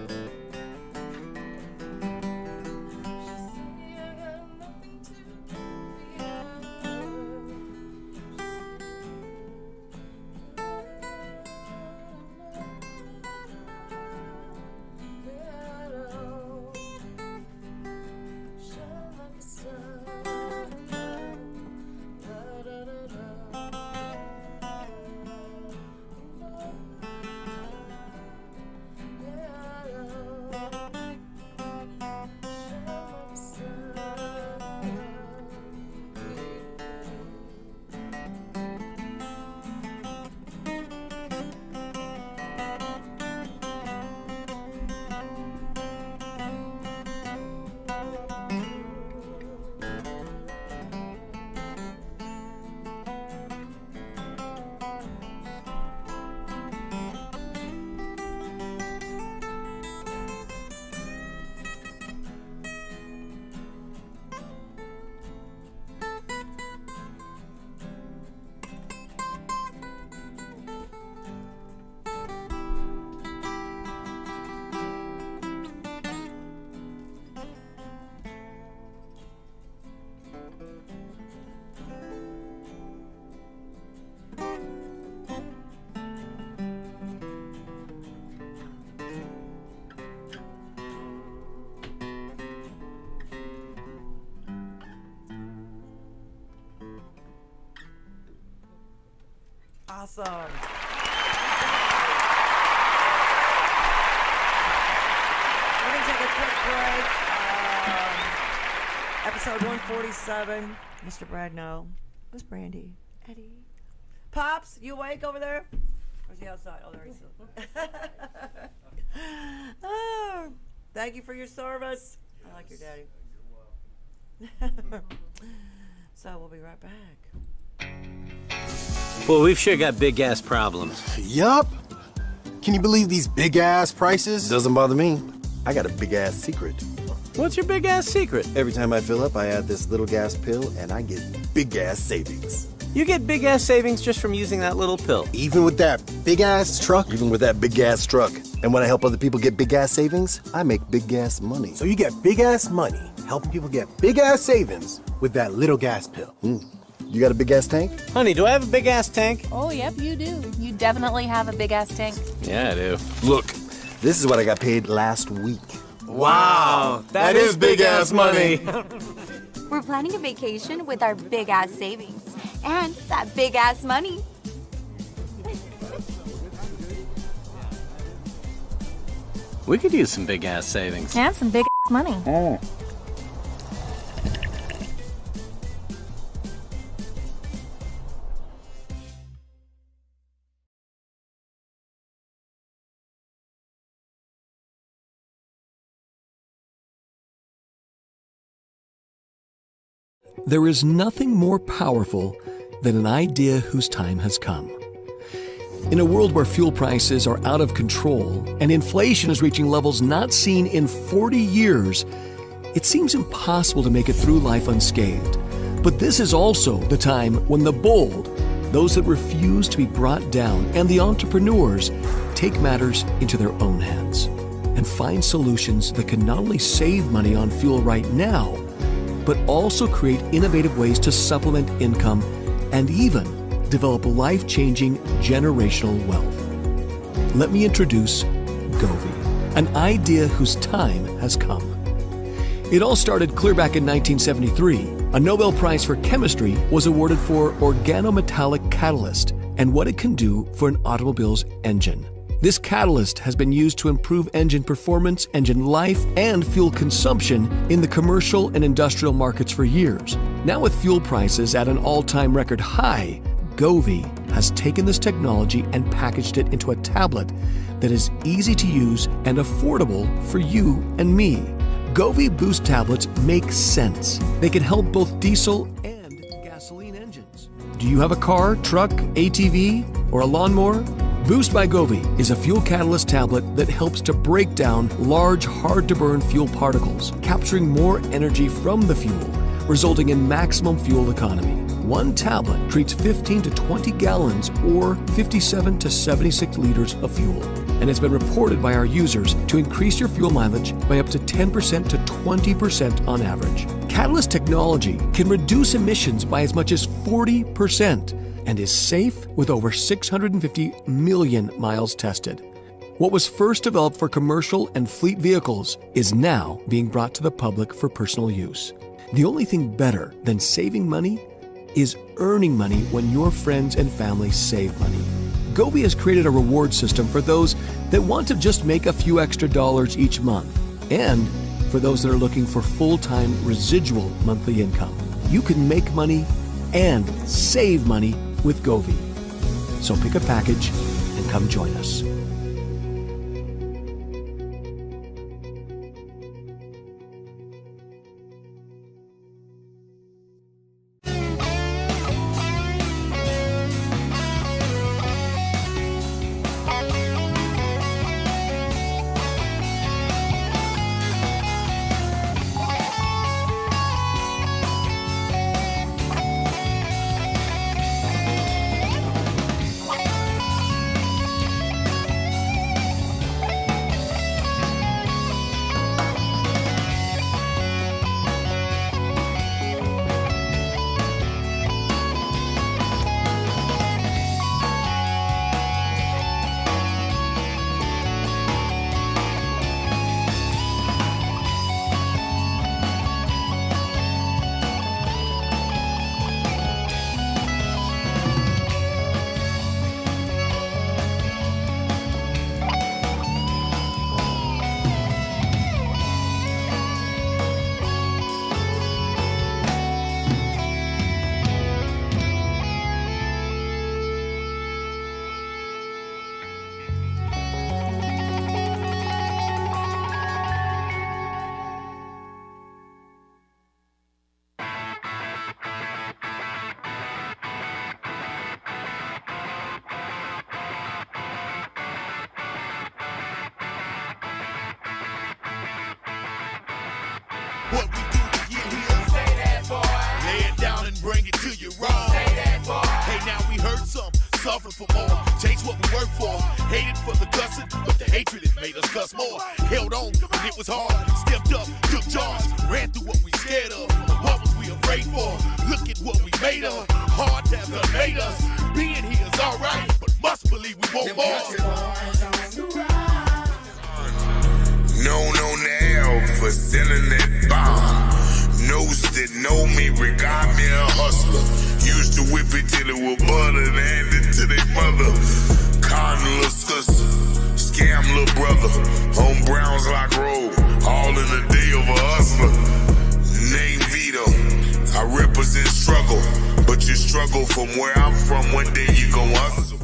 She say I got nothing to fear. Shine like a star. Da, da, da, da. Awesome. We're going to take a quick break. Episode 147. Mr. Brad Noe. Where's Brandy? Eddie. Pops, you awake over there? Or is he outside? Oh, there he is. Oh, thank you for your service. I like your daddy. So we'll be right back. Well, we've sure got big ass problems. Yup. Can you believe these big ass prices? Doesn't bother me. I got a big ass secret. What's your big ass secret? Every time I fill up, I add this little gas pill and I get big ass savings. You get big ass savings just from using that little pill. Even with that big ass truck? Even with that big ass truck. And when I help other people get big ass savings, I make big ass money. So you get big ass money helping people get big ass savings with that little gas pill. You got a big ass tank? Honey, do I have a big ass tank? Oh, yep, you do. You definitely have a big ass tank. Yeah, I do. Look, this is what I got paid last week. Wow, that is big ass money. We're planning a vacation with our big ass savings and that big ass money. We could use some big ass savings. And some big ass money. There is nothing more powerful than an idea whose time has come. In a world where fuel prices are out of control and inflation is reaching levels not seen in 40 years, it seems impossible to make it through life unscathed. But this is also the time when the bold, those that refuse to be brought down, and the entrepreneurs take matters into their own hands and find solutions that can not only save money on fuel right now, but also create innovative ways to supplement income and even develop life-changing generational wealth. Let me introduce Govee, an idea whose time has come. It all started clear back in 1973. A Nobel Prize for Chemistry was awarded for organometallic catalyst and what it can do for an automobile's engine. This catalyst has been used to improve engine performance, engine life, and fuel consumption in the commercial and industrial markets for years. Now with fuel prices at an all-time record high, Govee has taken this technology and packaged it into a tablet that is easy to use and affordable for you and me. Govee Boost tablets make sense. They can help both diesel and gasoline engines. Do you have a car, truck, ATV, or a lawnmower? Boost by Govee is a fuel catalyst tablet that helps to break down large, hard-to-burn fuel particles, capturing more energy from the fuel, resulting in maximum fuel economy. One tablet treats 15 to 20 gallons or 57 to 76 liters of fuel, and it's been reported by our users to increase your fuel mileage by up to 10% to 20% on average. Catalyst technology can reduce emissions by as much as 40% and is safe with over 650 million miles tested. What was first developed for commercial and fleet vehicles is now being brought to the public for personal use. The only thing better than saving money is earning money when your friends and family save money. Govee has created a reward system for those that want to just make a few extra dollars each month, and for those that are looking for full-time residual monthly income. You can make money and save money with Govee. So pick a package and come join us. What we do to get here? Say that, boy. Lay it down and bring it to you raw. Say that, boy. Hey, now we heard some, suffer for more. Change what we work for. Hated for the cussing, but the hatred it made us cuss more. Held on when it was hard. Stepped up, took charge, ran through what we scared of. What was we afraid for? Look at what we made of. Hard times done made us. Being here is alright, but must believe we want more. Known on the L for selling that bomb. Those that know me regard me a hustler. Used to whip it till it was butter and hand it to their mother. Con little sister, scam little brother. On Browns Lock Road, all in the day of a hustler. Name Vito, I represent struggle. But you struggle from where I'm from, one day you gon' hustle.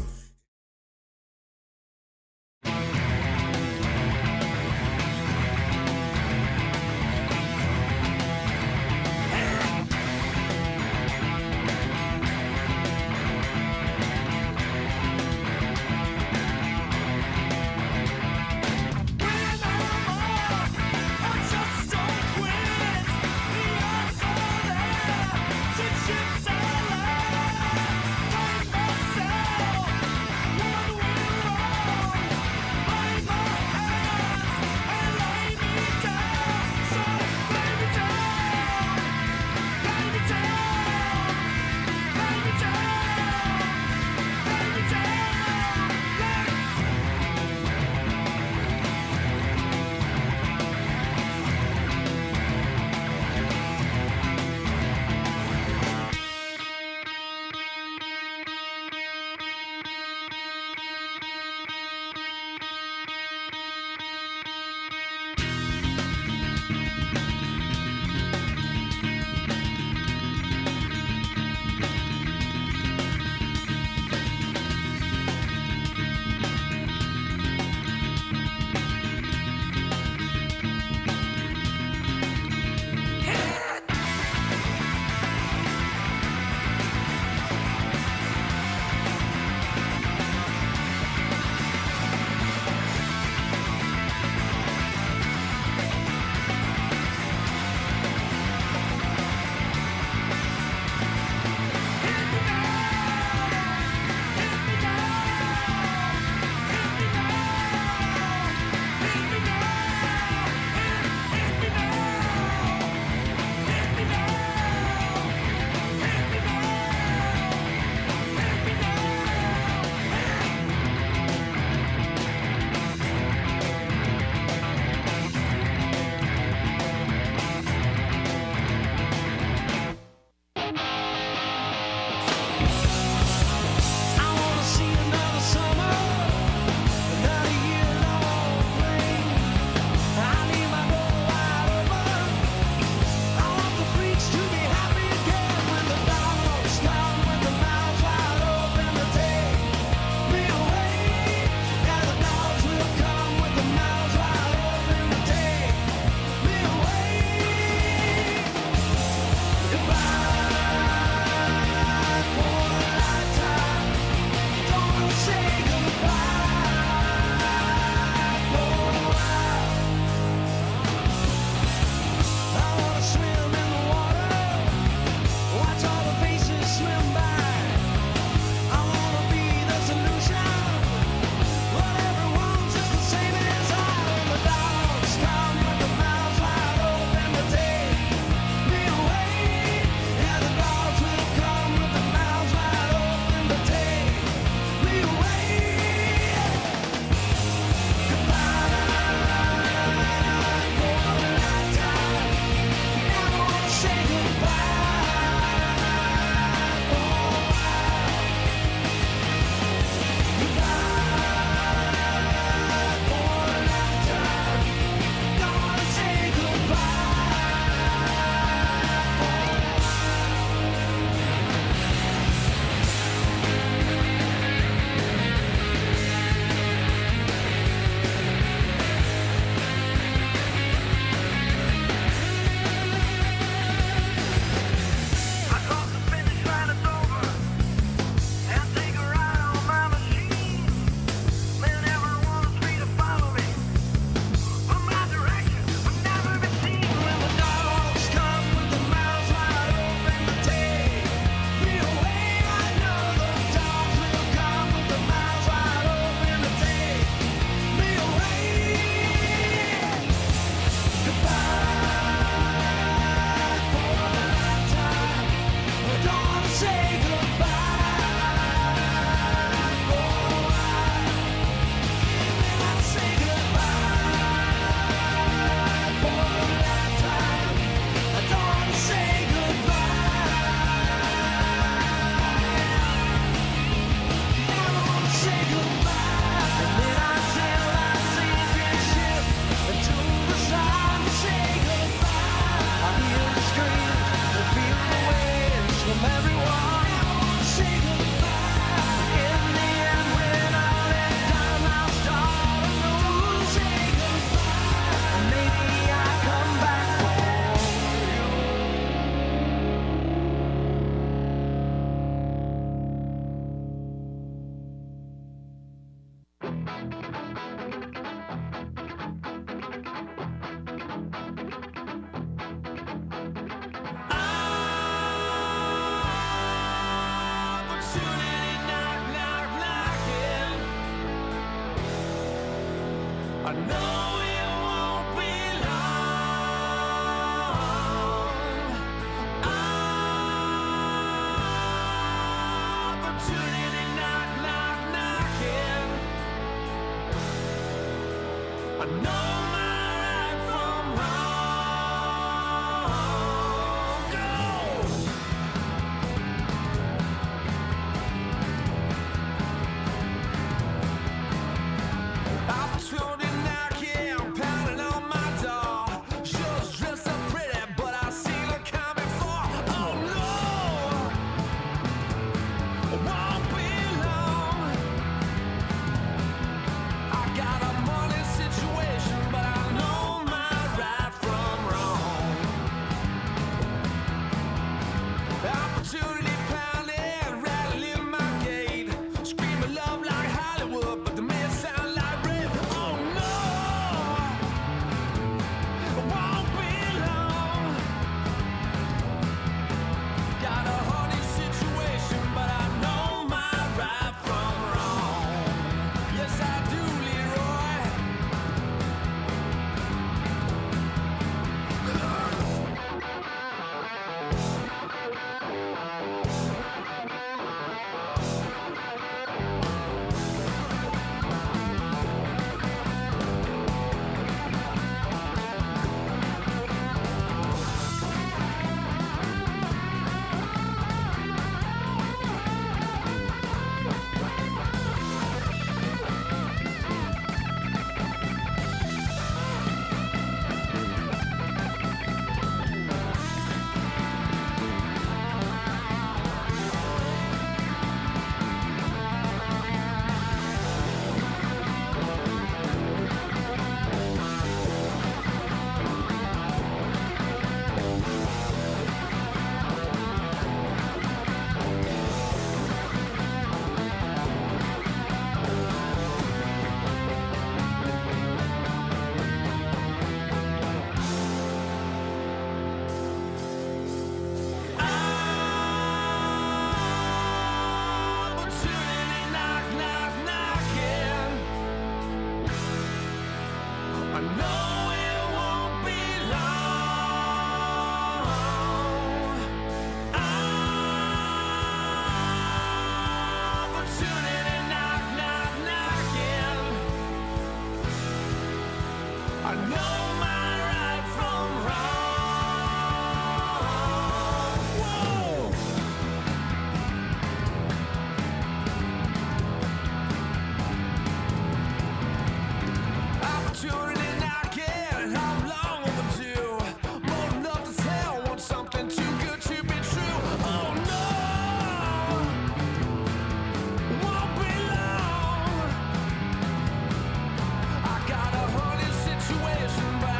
Situation, but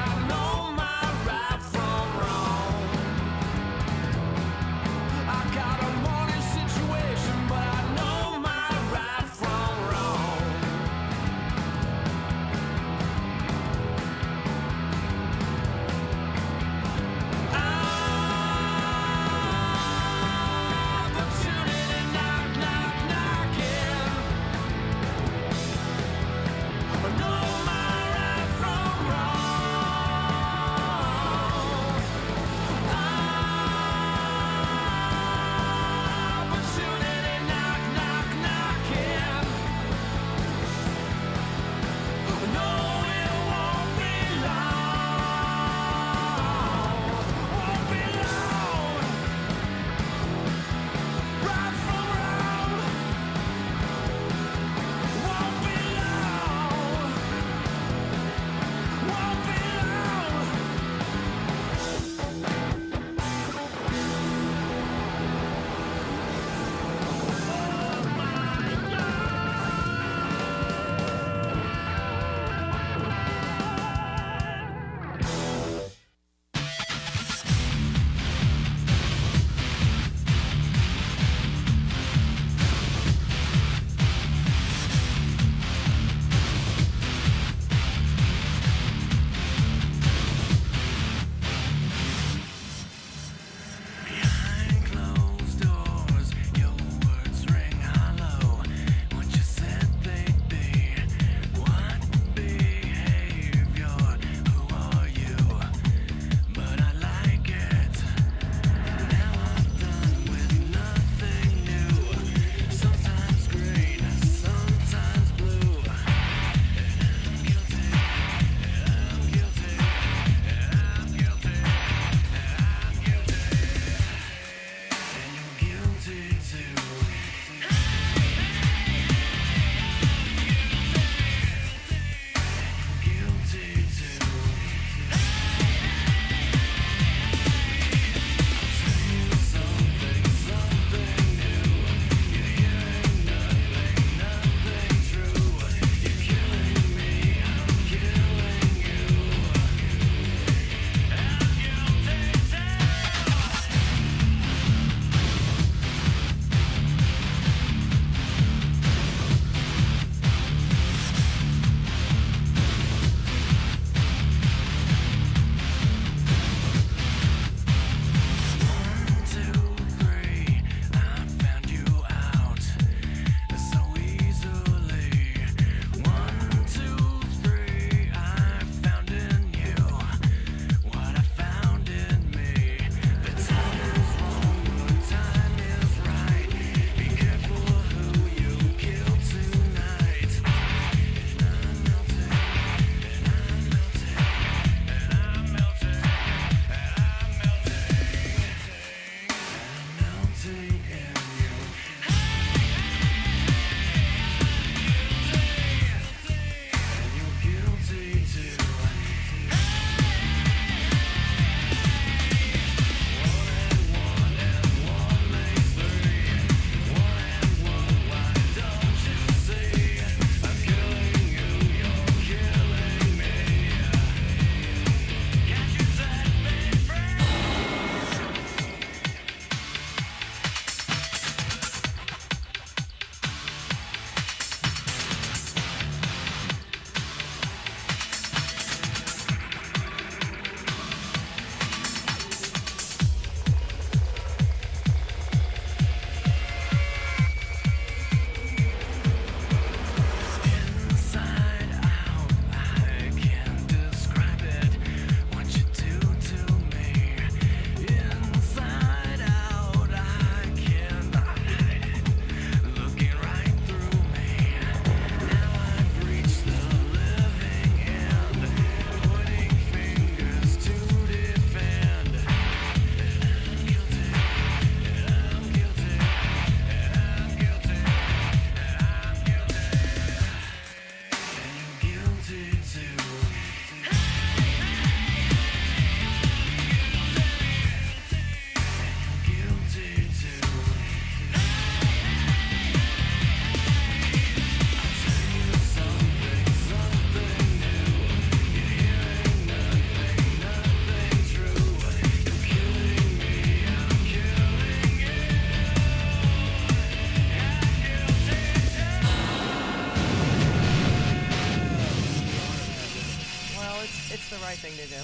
it's the right thing to do.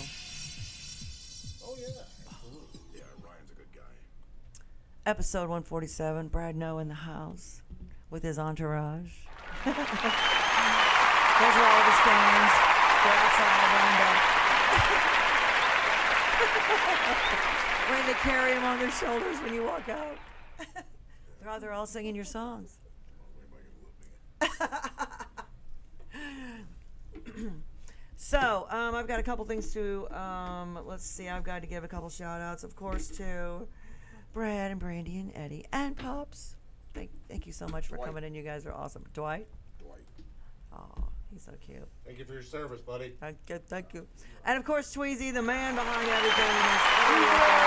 Oh yeah, absolutely. Yeah, Ryan's a good guy. Episode 147, Brad Noe in the house with his entourage. Those are all of his fans. They're outside lined up. When they carry him on their shoulders when you walk out. They're out there all singing your songs. So, I've got a couple things to, let's see, I've got to give a couple shout outs, of course, to Brad and Brandy and Eddie and Pops. Thank you so much for coming in. You guys are awesome. Dwight? Dwight. Oh, he's so cute. Thank you for your service, buddy. Thank you. And of course, Tweezy, the man behind everything.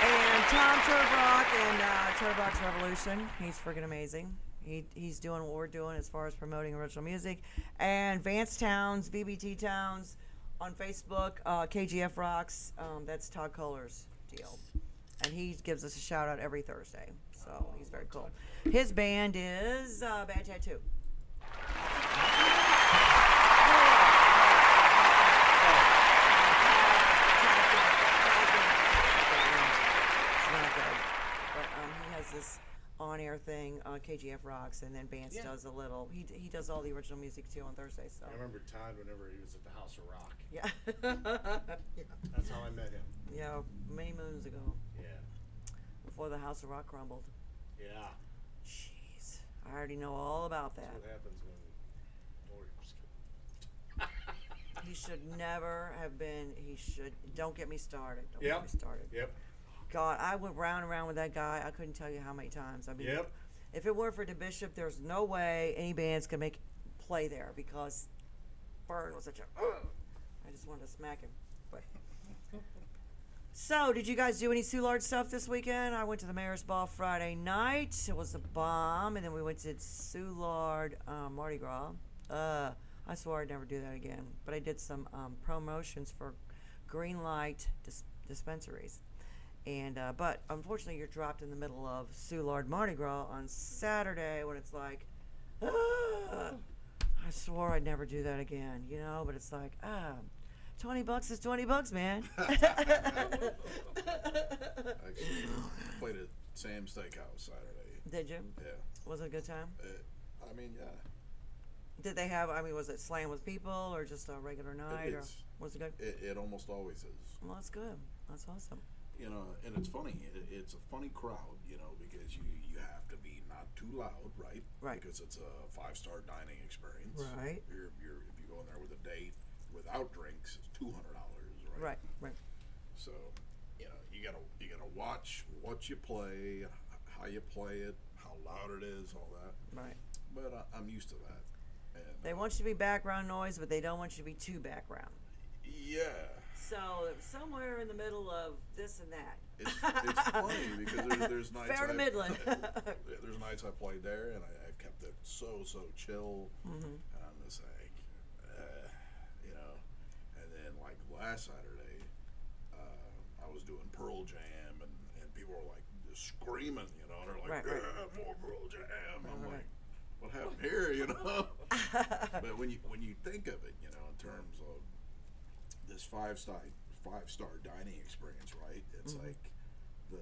And Tom Turbrock and Turbrock's Revolution. He's freaking amazing. He's doing what we're doing as far as promoting original music. And Vance Towns, VBT Towns on Facebook, KGF Rocks. That's Todd Kohler's deal. And he gives us a shout out every Thursday. So he's very cool. His band is Bad Tattoo. He has this on-air thing on KGF Rocks, and then Vance does a little. He does all the original music too on Thursday. So I remember Todd whenever he was at the House of Rock. yeah, That's how I met him. yeah, many moons ago, Yeah. before the House of Rock crumbled. Yeah. Jeez, I already know all about that. That's what happens when Warriors He should never have been. He should. Don't get me started. Don't Yep. get me started. Yep. God, I went round and round with that guy. I couldn't tell you how many times. I mean, Yep. if it weren't for DeBishop, there's no way any bands could play there because Vern was such a. I just wanted to smack him. But so, did you guys do any Soulard stuff this weekend? I went to the Mayor's Ball Friday night. It was a bomb, and then we went to Soulard Mardi Gras. I swore I'd never do that again, but I did some promotions for Green Light dispensaries. And but unfortunately, you're dropped in the middle of Soulard Mardi Gras on Saturday when it's like, I swore I'd never do that again, you know. But it's like, $20 is $20, man. Actually, played at Sam's Steakhouse Saturday. Did you? Yeah. Was it a good time? I mean, yeah. Did they have? I mean, was it slam with people or just a regular night? Or was it good? It almost always is. Well, that's good. That's awesome. You know, and it's funny. It's a funny crowd, you know, because you have to be not too loud, right? Right. Because it's a 5-star dining experience. Right. You're if you go in there with a date without drinks, it's $200, right? Right. So, you know, you gotta watch what you play, how you play it, how loud it is, all that. Right. But I'm used to that. And They want you to be background noise, but they don't want you to be too background. yeah. So somewhere in the middle of this and that. It's funny because there's nights Fair to Midland. there's nights I played there and I've kept it so chill, and I'm just like, you know. And then like last Saturday, I was doing Pearl Jam and people were like just screaming, you know, and they're like, Right. yeah, more Pearl Jam. I'm Right. like, what happened here, you know? But when you think of it, you know, in terms of this five-star dining experience, right? It's like the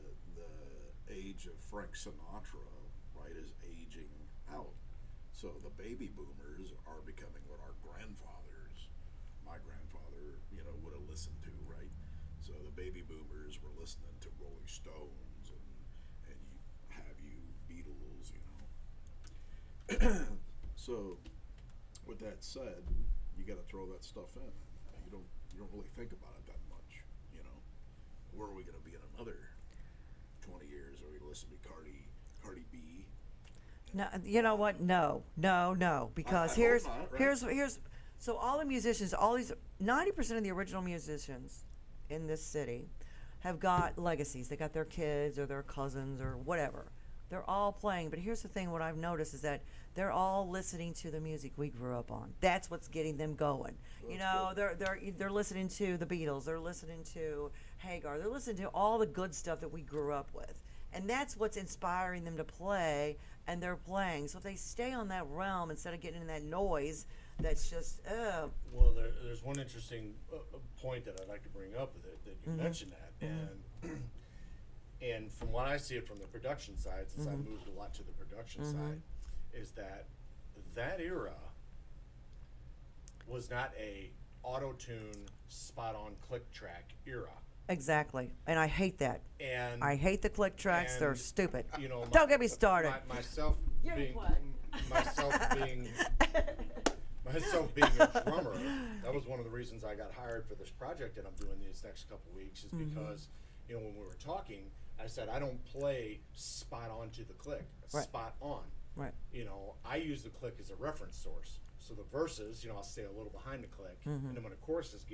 age of Frank Sinatra, right, is aging out. So the baby boomers are becoming what our my grandfather, you know, would have listened to, right? So the baby boomers were listening to Rolling Stones and you Beatles, you know. So with that said, you got to throw that stuff in. You don't really think about it that much, you know. Where are we going to be in another 20 years? Are we going to listen to Cardi B? No, you know what? No, because I here's hope not, right? here's so all the musicians, all these 90% of the original musicians in this city have got legacies. They got their kids or their cousins or whatever. They're all playing, but here's the thing: what I've noticed is that they're all listening to the music we grew up on. That's what's getting them going. You know, they're listening to the Beatles. They're listening to Hagar. They're listening to all the good stuff that we grew up with, and that's what's inspiring them to play and they're playing. So if they stay on that realm instead of getting in that noise, that's just Well, there's one interesting point that I'd like to bring up with it, that you mentioned that, and from what I see it from the production side, since I moved a lot to the production side, is that era was not a auto-tune, spot-on click track era. exactly, and I hate that. And I hate the click tracks. They're and, stupid. You know, Don't get me started. Myself being a drummer, that was one of the reasons I got hired for this project that I'm doing these next couple weeks, is because, you know, when we were talking, I said I don't play spot on to the click, Right. spot on. Right. You know, I use the click as a reference source. So the verses, you know, I'll stay a little behind the click, and then when the choruses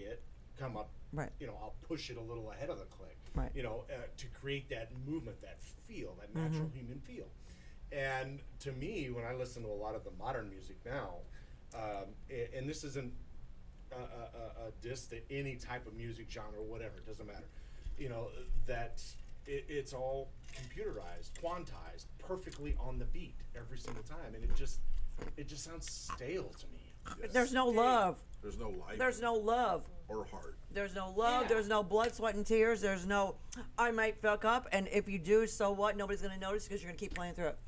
come up, Right. you know, I'll push it a little ahead of the click, Right. you know, to create that movement, that feel, that natural human feel. And to me, when I listen to a lot of the modern music now, and this isn't a diss to any type of music genre, whatever, it doesn't matter, you know, that it's all computerized, quantized, perfectly on the beat every single time, and it just sounds stale to me. There's no love. There's no life. There's no love. Or heart. There's no love. Yeah. There's no blood, sweat, and tears. There's no, I might fuck up, and if you do, so what? Nobody's going to notice because you're going to keep playing through it.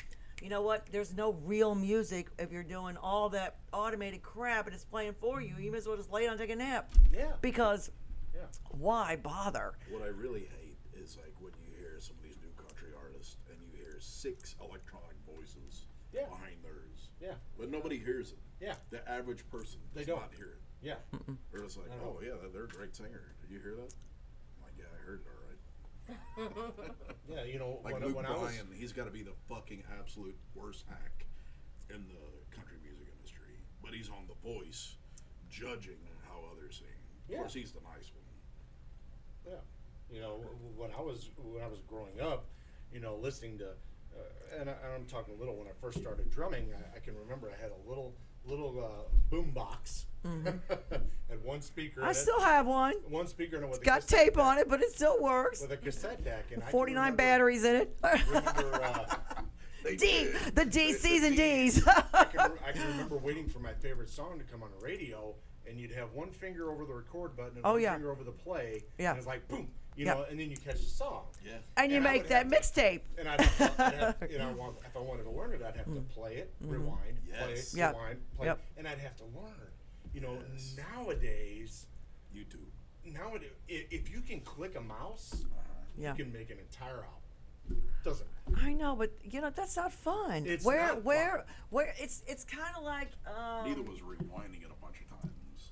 You know what? There's no real music if you're doing all that automated crap and it's playing for you. You might as well just lay down and take a nap. Yeah. Because Yeah. why bother? What I really hate is like when you hear some of these new country artists and you hear 6 electronic voices Yeah. behind theirs. Yeah. But nobody hears it. Yeah. The average person They does don't. not hear it. Yeah. They're just like, I know. oh yeah, they're a great singer. Did you hear that? I'm like, yeah, I heard it all right. Yeah, you know, Like when Luke I was, Bryan, he's got to be the fucking absolute worst hack in the country music industry. But he's on The Voice, judging how others sing. Of Yeah. course, he's the nice one. yeah, you know, when I was growing up, you know, listening to, and I'm talking little, when I first started drumming, I can remember I had a little boom box, had one speaker. I in still it, have one. one speaker in it with It's a got cassette tape deck, on it, but it still works. with a cassette deck, and I can 49 remember- batteries in it. Remember, The D, C's and D's. I can remember waiting for my favorite song to come on the radio, and you'd have one finger over the record button and Oh, one yeah. finger over the play. Yeah. And it's like boom, you Yeah. know, and then you catch the song. Yeah. And you And I make would that have to- mixtape. And I'd have, you know, if I wanted to learn it, I'd have to play it, rewind, play, Yes. Yep. rewind, play, Yep. and I'd have to learn. You know, Yes. nowadays, YouTube. if you can click a mouse, Yeah. you can make an entire album. Doesn't matter. I know, but you know that's not fun. It's where, not where, where? It's kind of like Neither was rewinding it a bunch of times.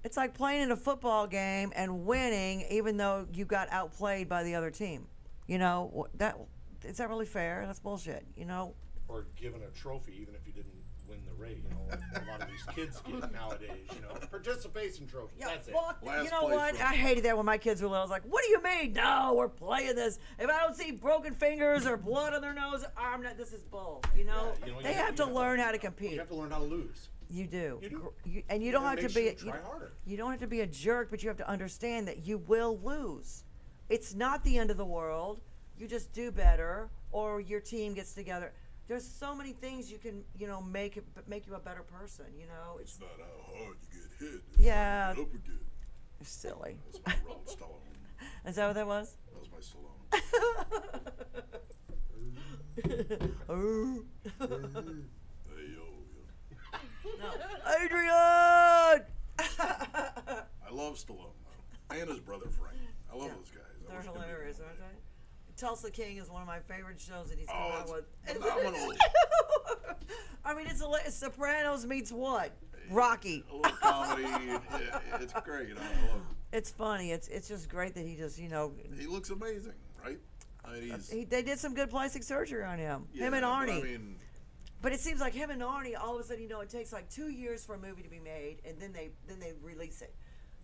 it's like playing in a football game and winning, even though you got outplayed by the other team. You know that is that really fair? That's bullshit. You know. Or given a trophy, even if you didn't win the race. You know, like a lot of these kids get nowadays. You know, participation trophy. Yeah, That's fuck. it. Last You know place what? trophy. I hated that when my kids were little. I was like, "What do you mean? No, we're playing this. If I don't see broken fingers or blood on their nose, I'm not. This is bull. You know, Yeah, you know, they you have to have learn how to You compete. have to learn how to lose. You do. You do. And you don't have to makes be. you try harder. You don't have to be a jerk, but you have to understand that you will lose. It's not the end of the world. You just do better, or your team gets together. There's so many things you can, you know, make you a better person. You know, it's It's not how hard you get hit. Yeah. Up again. silly. That's my Rolling Stallone. Is that what that was? That was my Stallone. Oh. Hey yo. Adrian! I love Stallone though, and his brother Frank. I love those guys. I They're wish I could be hilarious, one aren't day. they? Tulsa King is one of my favorite shows that he's come Oh, out with. it's phenomenal. I mean, it's Sopranos meets what? Rocky. A little comedy. Yeah, it's great. I love It's funny. It's just great that he just, you know, it. He looks amazing, right? I mean, he's. they did some good plastic surgery on him. Him yeah, and but Arnie. I mean, But it seems like him and Arnie, all of a sudden, you know, it takes like 2 years for a movie to be made, and then they release it.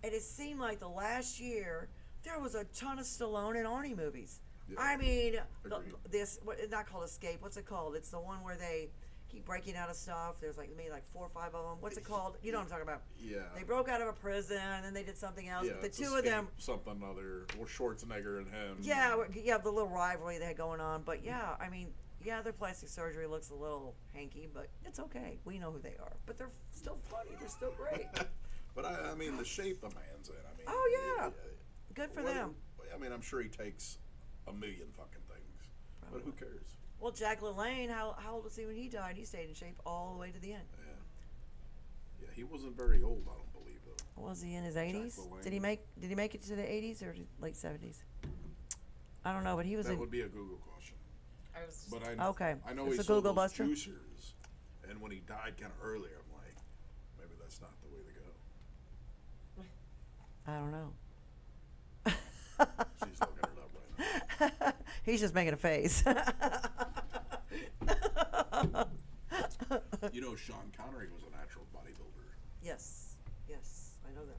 And it seemed like the last year there was a ton of Stallone and Arnie movies. Yeah, I mean, agreed. it's not called Escape. What's it called? It's the one where they keep breaking out of stuff. There's like maybe like 4 or 5 of them. What's it called? You know what I'm talking about? yeah. They broke out of a prison, and then they did something else. Yeah, But the it's two of them, Escape something other. Or Schwarzenegger and him. yeah, the little rivalry they had going on. But yeah, I mean, Yeah, their plastic surgery looks a little hanky, but it's okay. We know who they are. But they're still funny. They're still great. But I mean, the shape the man's in. I mean, Oh, yeah. Good for them. I mean, I'm sure he takes a million fucking things, but who cares? Well, Jack LaLanne, how old was he when he died? He stayed in shape all the way to the end. Yeah, he wasn't very old, I don't believe, though. Was he in his 80s? Did he make it to the 80s or late 70s? I don't know, but he was That would be a Google question. I was. But Okay. I know It's he a sold Google those buster? juicers, and when he died kind of early, I'm like, maybe that's not the way to go. I don't know. She's looking it up right now. He's just making a face. You know, Sean Connery was a natural bodybuilder. Yes, I know that.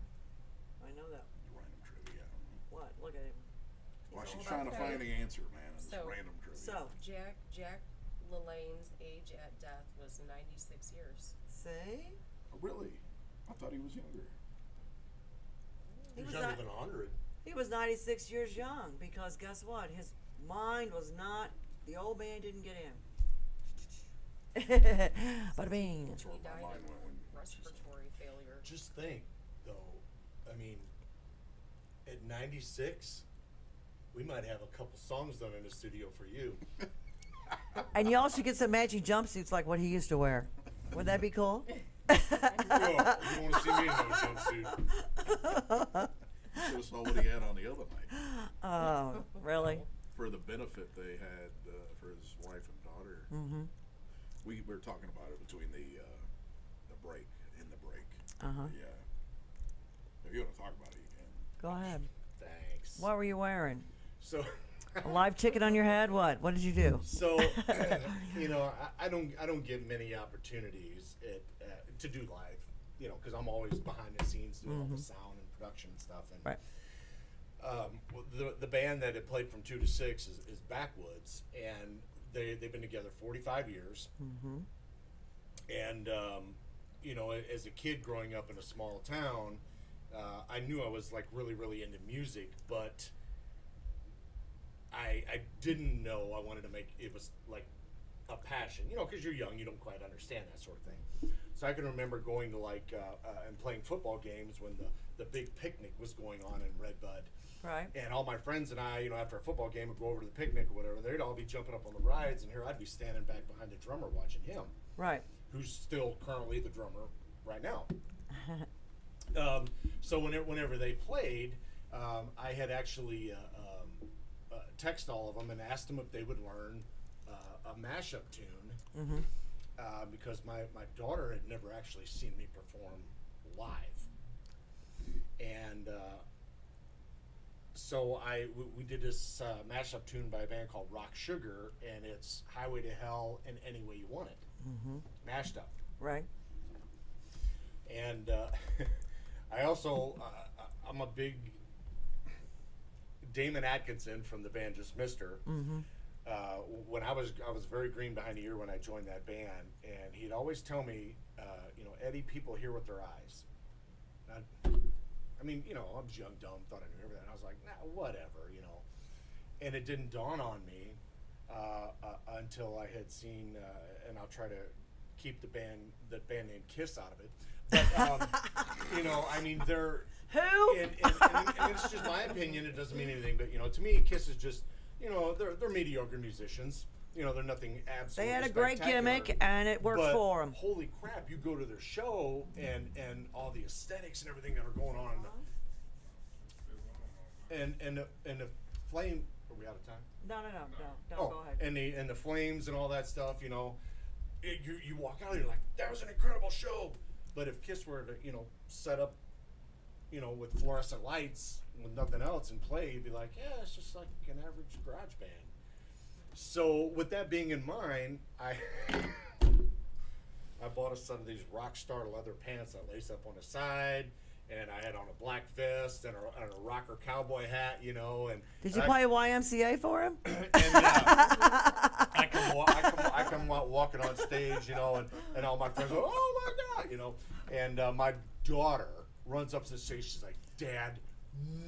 Random trivia. I don't know. What? Look at him. Well, He's she's all trying to about find the answer, man. It's So- random trivia. So, Jack LaLanne's age at death was 96 years. see? Oh, really? I thought he was younger. He He's was younger not- than 100. He was 96 years young because guess what? His mind was not, the old man didn't get in. Bada bing. That's where He my died mind went when of respiratory failure. Just think, though, I mean, at 96, we might have a couple songs done in the studio for you. And y'all should get some matching jumpsuits like what he used to wear. Would that be cool? No, you don't want to see me in no jumpsuit. should have saw what he had on the other night. Oh, really? For the benefit they had for his wife and daughter. Mm-hmm. We were talking about it between the break, in the break. Uh-huh. Yeah. If you want to talk about it, you can. Go ahead. Thanks. What were you wearing? So, A live ticket on your head? What? What did you do? so you know, I don't get many opportunities to do live, you know, because I'm always behind the scenes doing all the sound and production and stuff. And Right. The band that had played from 2 to 6 is Backwoods, and they've been together 45 years. Mm-hmm. And you know, as a kid growing up in a small town, I knew I was like really into music, but I didn't know I wanted to make it was like a passion, you know, because you're young, you don't quite understand that sort of thing. So I can remember going to like and playing football games when the big picnic was going on in Redbud. Right. And all my friends and I, you know, after a football game, would go over to the picnic or whatever. They'd all be jumping up on the rides, and here I'd be standing back behind the drummer watching him, Right. who's still currently the drummer right now. So whenever they played, I had actually texted all of them and asked them if they would learn a mashup tune, because my daughter had never actually seen me perform live, and so we did this mashup tune by a band called Rock Sugar, and it's Highway to Hell and Any Way You Want It, mashed up. Right. And I also I'm a big Damon Atkinson from the band Just Mister. When I was very green behind the ear when I joined that band, and he'd always tell me, you know, Eddie, people hear with their eyes. I mean, you know, I was young, dumb, thought I knew everything. I was like, nah, whatever, you know. And it didn't dawn on me until I had seen, and I'll try to keep the band name Kiss out of it. But, you know, I mean, they're... Who? And it's just my opinion. It doesn't mean anything. But, you know, to me, Kiss is just, you know, they're mediocre musicians. You know, they're nothing absolutely They had a great spectacular. gimmick, and it worked But for them. holy crap, you go to their show, and all the aesthetics and everything that are going on. And the flame... Are we out of time? No, Oh, go ahead. and the flames and all that stuff, you know, you walk out and you're like, that was an incredible show. But if Kiss were to, you know, set up, you know, with fluorescent lights with nothing else and play, you'd be like, yeah, it's just like an average garage band. So with that being in mind, I bought a set of these Rockstar leather pants that lace up on the side, and I had on a black vest and a rocker cowboy hat, you know. And Did you play YMCA for him? And I come walking on stage, you know, and all my friends go, oh my God, you know. And my daughter runs up to the stage. She's like, Dad,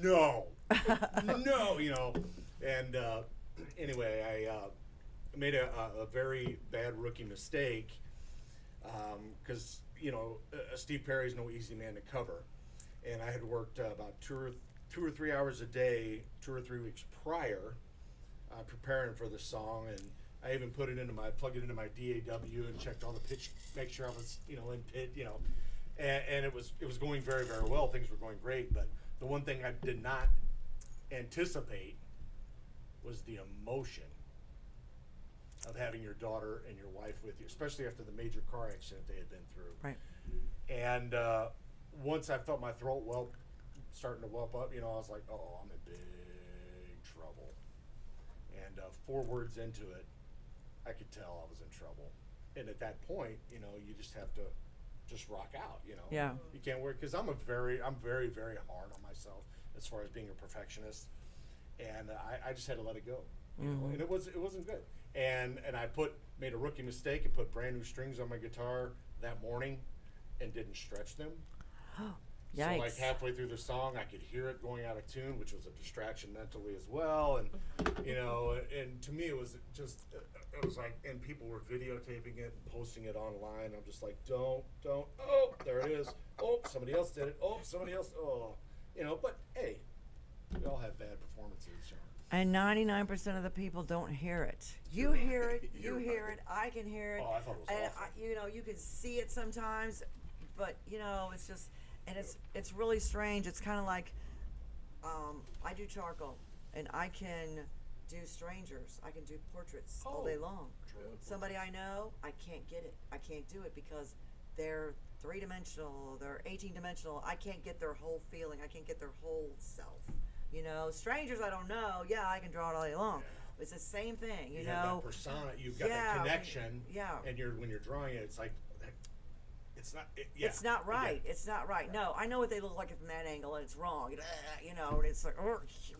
no, no, you know. And anyway, made a very bad rookie mistake because Steve Perry's no easy man to cover, and I had worked about two or 3 hours a day, 2 or 3 weeks prior, preparing for the song, and I even plugged it into my DAW and checked all the pitch, make sure I was in pit, and it was going very, very well. Things were going great, but the one thing I did not anticipate was the emotion of having your daughter and your wife with you, especially after the major car accident they had been through. Right. And once I felt my throat starting to whelp up, I was like, oh, I'm in big trouble. And 4 words into it, I could tell I was in trouble. And at that point, you just have to just rock out, Yeah. You can't work, because I'm very, very hard on myself as far as being a perfectionist. And I just had to let it go, and it wasn't good. And I made a rookie mistake and put brand new strings on my guitar that morning and didn't stretch them. So Yikes. like halfway through the song, I could hear it going out of tune, which was a distraction mentally as well. And and to me it was just, it was like, and people were videotaping it and posting it online. I'm just like, don't. Oh, there it is. Oh, somebody else did it. Oh, somebody else. Oh, But hey, we all have bad performances. And 99% of the people don't hear it. You hear it. You hear it. I can hear it. Oh, I thought it was and awful. you can see it sometimes, but it's just, and it's really strange. It's kind of like, I do charcoal, and I can do strangers. I can do portraits all day long. Somebody I know, I can't get it. I can't do it because they're 3-dimensional. They're 18-dimensional. I can't get their whole feeling. I can't get their whole self. Strangers I don't know. Yeah, I can draw it all day long. But it's the same thing. You have that persona. You've got that connection. Yeah. And when you're drawing it, it's like, it's not. It's not right. It's not right. No, I know what they look like from that angle, and it's wrong. And it's like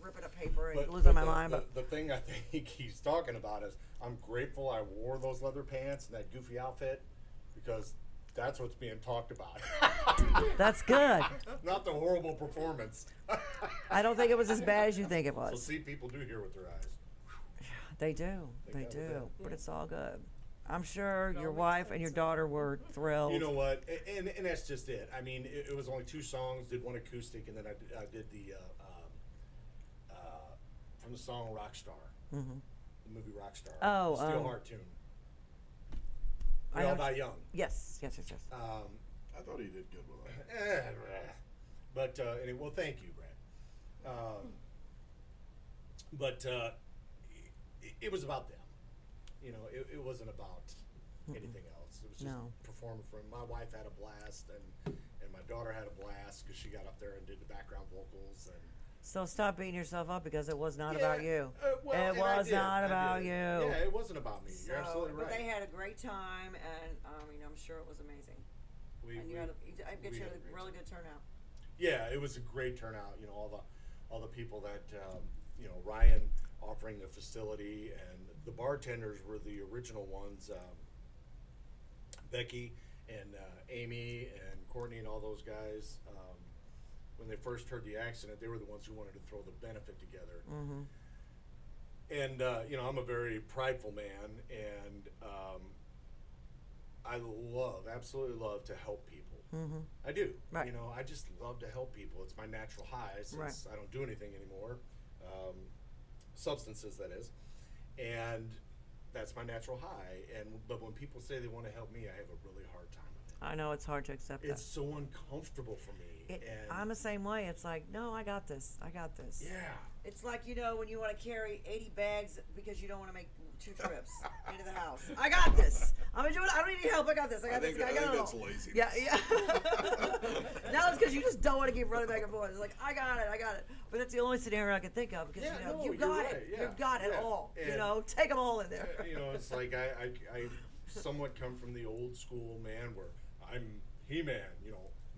ripping a paper and losing my mind. But the thing I think he's talking about is, I'm grateful I wore those leather pants and that goofy outfit, because that's what's being talked about. That's good. Not the horrible performance. I don't think it was as bad as you think it was. So see, people do hear with their eyes. They do. They do. But it's all good. I'm sure your wife and your daughter were thrilled. You know what? And that's just it. I mean, it was only 2 songs. Did one acoustic, and then I did the from the song Rockstar, the movie Rockstar. Oh, Stl Roar tune. We all die young. Yes. I thought he did good with that. But well, thank you, Brad. But it was about them. It wasn't about anything else. It was just performing for him. My wife had a blast, and my daughter had a blast because she got up there and did the background vocals. And so stop beating yourself up because it was not about you. Well, it was not about you. Yeah, it wasn't about me. You're absolutely right. But they had a great time, and I'm sure it was amazing. I bet you had a really good turnout. Yeah, it was a great turnout. All the people that Ryan offering the facility, and the bartenders were the original ones. Becky and Amy and Courtney and all those guys. When they first heard the accident, they were the ones who wanted to throw the benefit together. And I'm a very prideful man, and I absolutely love to help people. I do. Right. I just love to help people. It's my natural high since I don't do anything anymore. Substances, that is. And that's my natural high. But when people say they want to help me, I have a really hard time with it. I know it's hard to accept that. It's so uncomfortable for me. I'm the same way. It's like, no, I got this. Yeah. It's like, when you want to carry 80 bags because you don't want to make 2 trips into the house. I got this. I'm gonna do it. I don't need any help. I got this. I think that's lazy. Yeah. Now it's because you just don't want to keep running back and forth. It's like, I got it. But that's the only scenario I can think of because you've got it. Right. You've got it all. And, take them all in there. It's like I somewhat come from the old school man where I'm He-Man.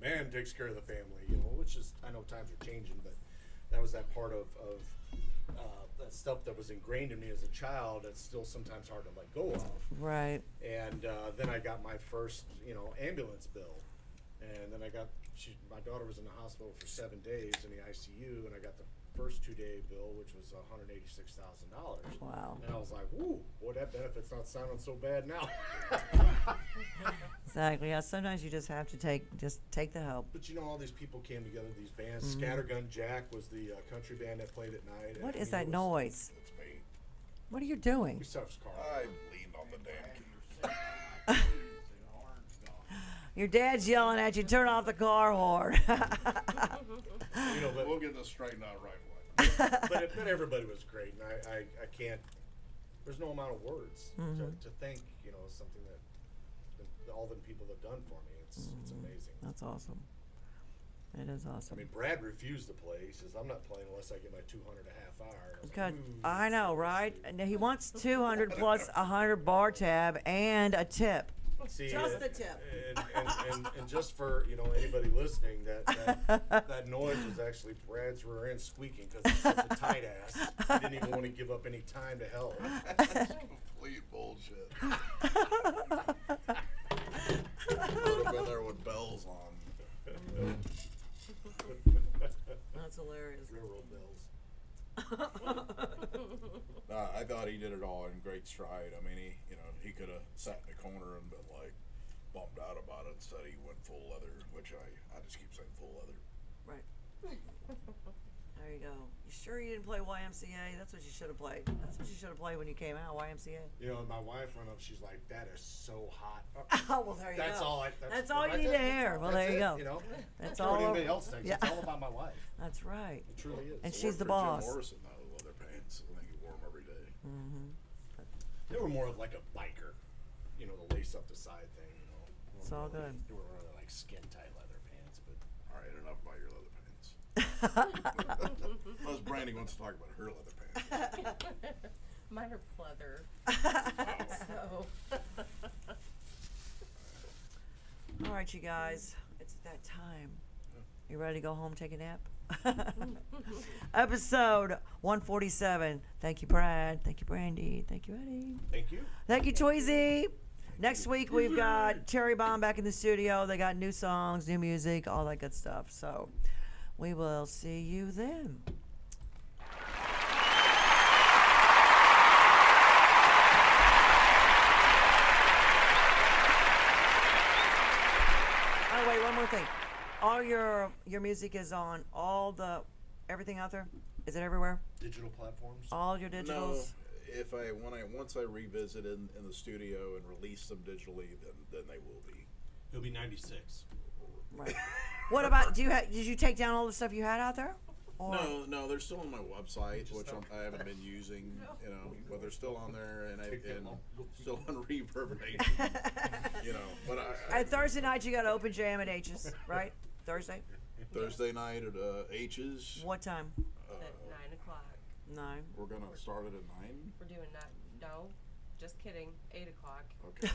Man takes care of the family. Which is, I know times are changing, but that was that part of that stuff that was ingrained in me as a child. That's still sometimes hard to let go of. Right. And then I got my first, ambulance bill, and then my daughter was in the hospital for 7 days in the ICU, and I got the first 2-day bill, which was $186,000. Wow. And I was like, "Woo, boy, that benefit's not sounding so bad now." Exactly. Yeah. Sometimes you just have to take the help. But you know, all these people came together. These bands. Scattergun Jack was the country band that played at night. What and, is I that mean, noise? It's me. What are you doing? We set up his car. I leaned on the damn keys. Your dad's yelling at you. Turn off the car horn. You know, but We'll get this straightened out right away. but everybody was great, and I can't. There's no amount of words to thank, you know, something that all the people have done for me. It's amazing. That's awesome. It is awesome. I mean, Brad refused to play. He says, "I'm not playing unless I get my 200 a half hour." And I was Good. like, "Ooh." I know, right? And he wants 200 plus 100 bar tab and a tip. See, Just the tip. And just for, you know, anybody listening, that noise was actually Brad's rear end squeaking because he's such a tight ass. He didn't even want to give up any time to help. Complete bullshit. Would have been there with bells on. That's hilarious. Railroad bells. I thought he did it all in great stride. I mean, he could have sat in the corner and been like bummed out about it. Instead, he went full leather, which I just keep saying full leather. Right. There you go. You sure you didn't play YMCA? That's what you should have played. That's what you should have played when you came out, YMCA. You know, my wife went up. She's like, "That is so hot." Oh, well, there you That's go. all. That's all you need to hear. Well, there you go. You know, That's I all. don't care what anybody else thinks. Yeah. It's all about my wife. That's right. It truly is. And I she's worked the for boss. Jim Morrison now, with leather pants. I think he wore them every day. They were more of like a biker, you know, the lace up the side thing. You know, It's all good. They were really like skin tight leather pants, but All right, enough about your leather pants. Unless Brandy wants to talk about her leather pants. Mine are pleather. So. All right, you guys. It's that time. You ready to go home, take a nap? Episode 147. Thank you, Brad. Thank you, Brandy. Thank you, Eddie. thank you. Thank you, Tweezy. Next week, we've got Cherry Bomb back in the studio. They got new songs, new music, all that good stuff. So we will see you then. Oh, wait, one more thing. All your music is on everything out there? Is it everywhere? Digital platforms. All your No, digitals? once I revisit in the studio and release them digitally, then they will be. It'll be 96. Right. What about, did you take down all the stuff you had out there? Or? No, they're still on my website, which I haven't been using, you know, but they're still on there and still on reverberation, you know. But And Thursday night you got to open jam at H's, right? Thursday night at H's. What time? At 9 o'clock. 9. We're gonna start it at 9. We're doing no, just kidding. 8 o'clock. Okay.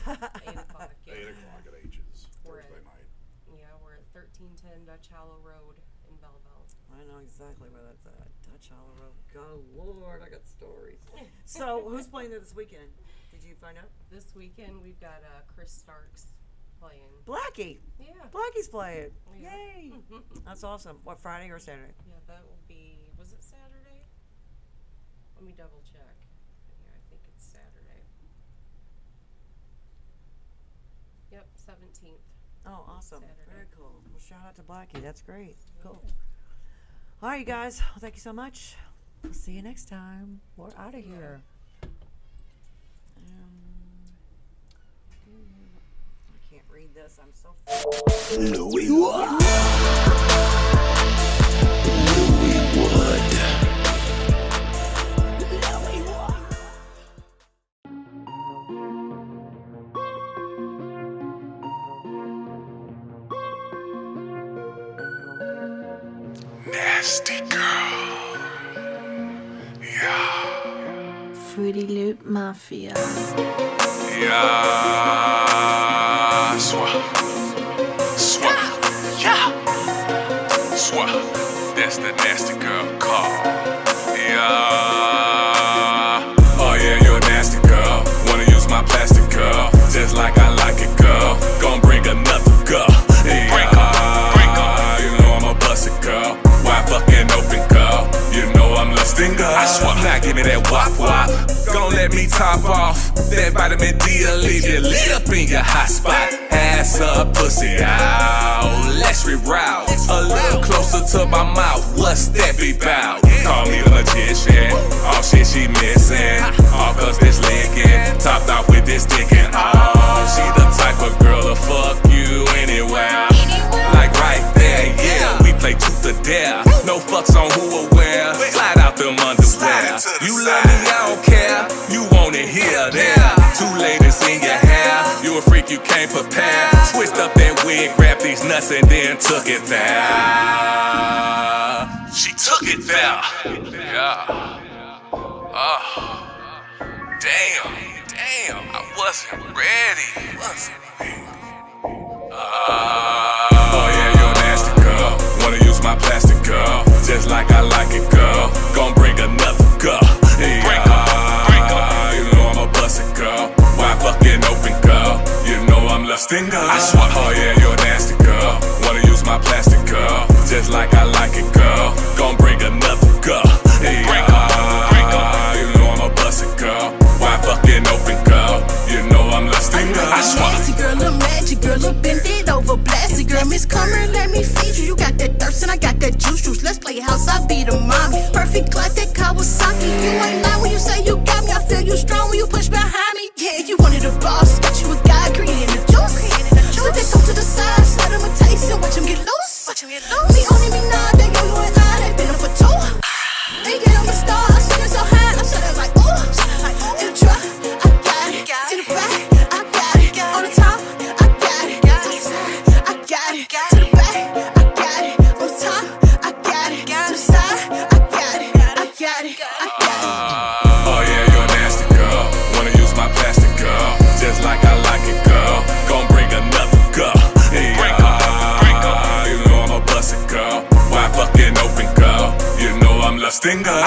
8 o'clock. Yeah. 8 o'clock at H's We're Thursday at- night. Yeah, we're at 1310 Dutch Hollow Road in Belleville. I know exactly where that's at. Dutch Hollow Road. God, Lord, I got stories. So, who's playing there this weekend? Did you find out? This weekend we've got Chris Starks playing. Blackie. Yeah. Blackie's playing. Yeah. Yay. That's awesome. What, Friday or Saturday? Yeah, that will be. Was it Saturday? Let me double check. Yeah, I think it's Saturday. Yep, 17th. Oh, awesome. Saturday. Very cool. Well, shout out to Blackie. That's great. Cool. All right, you guys. Well, thank you so much. We'll see you next time. We're out of here. I can't read this. I'm so. Louis Wood. Nasty girl. Yeah. Fruity Loop Mafia. Yeah. Swah. Yeah. Swah. That's the nasty girl call. Yeah. Oh yeah, you're a nasty girl. Wanna use my plastic girl. Just like I like it, girl. Gon' bring another girl. Yeah. You know I'm a busted girl. Why fucking open girl? You know top off. That vitamin D'll leave you lit up in your hot spot. Ass up, pussy out. Let's reroute. A little closer to my mouth. What's that be bout? Call me the magician. All shit she missing. All cause this linking. Topped off with this sticking. Oh, she the type of girl to fuck you anywhere. Like right there, yeah. We play truth or dare. No fucks on who or where. Slide out them underwear. You love me, I don't care. You want it here, there. Two ladies in your hair. You a freak, you can't prepare. Twist up that wig, grab these nuts, and then took it there. She took it there. Yeah. Oh. Damn, I wasn't ready. Oh yeah, you're a nasty girl. Wanna use my plastic girl, just like I like it, girl. Gon' bring another girl. Yeah. You know I'm a busted girl. Why fucking open girl? You know I'm lusting girl. I swear. Oh yeah, you're a nasty girl. Wanna use my plastic girl, just like I like it, girl. Gon' bring another girl. Yeah. You know I'm a busted girl. Why fucking open girl? You know I'm lusting girl. I swear. Nasty girl, little magic girl, little bend it over, blasted girl. Miss Comer, let me feed you. You got that thirst and I got that juice. Let's play house, I be the mommy. Perfect like that Kawasaki. You ain't lying when you say you got me. I feel you strong when you push behind me. Yeah, you wanted a boss, got you a guy creating the juice. So they come to the side, slide him a taste and watch him get loose. Me only me nah, they know you and I, they been up for two. They get on the star, I'm sitting so high, I'm sitting like ooh. In the truck, I got it. In the back, I got it. On the top, I got it. To the side, I got it. To the back, I got it. On the top, I got it. To the side, I got it. I got it. Oh yeah, you're a nasty girl. Wanna use my plastic girl, just like I like it, girl. Gon' bring another girl. Yeah. You know I'm a busted girl. Why fucking open girl? You know I'm lusting girl.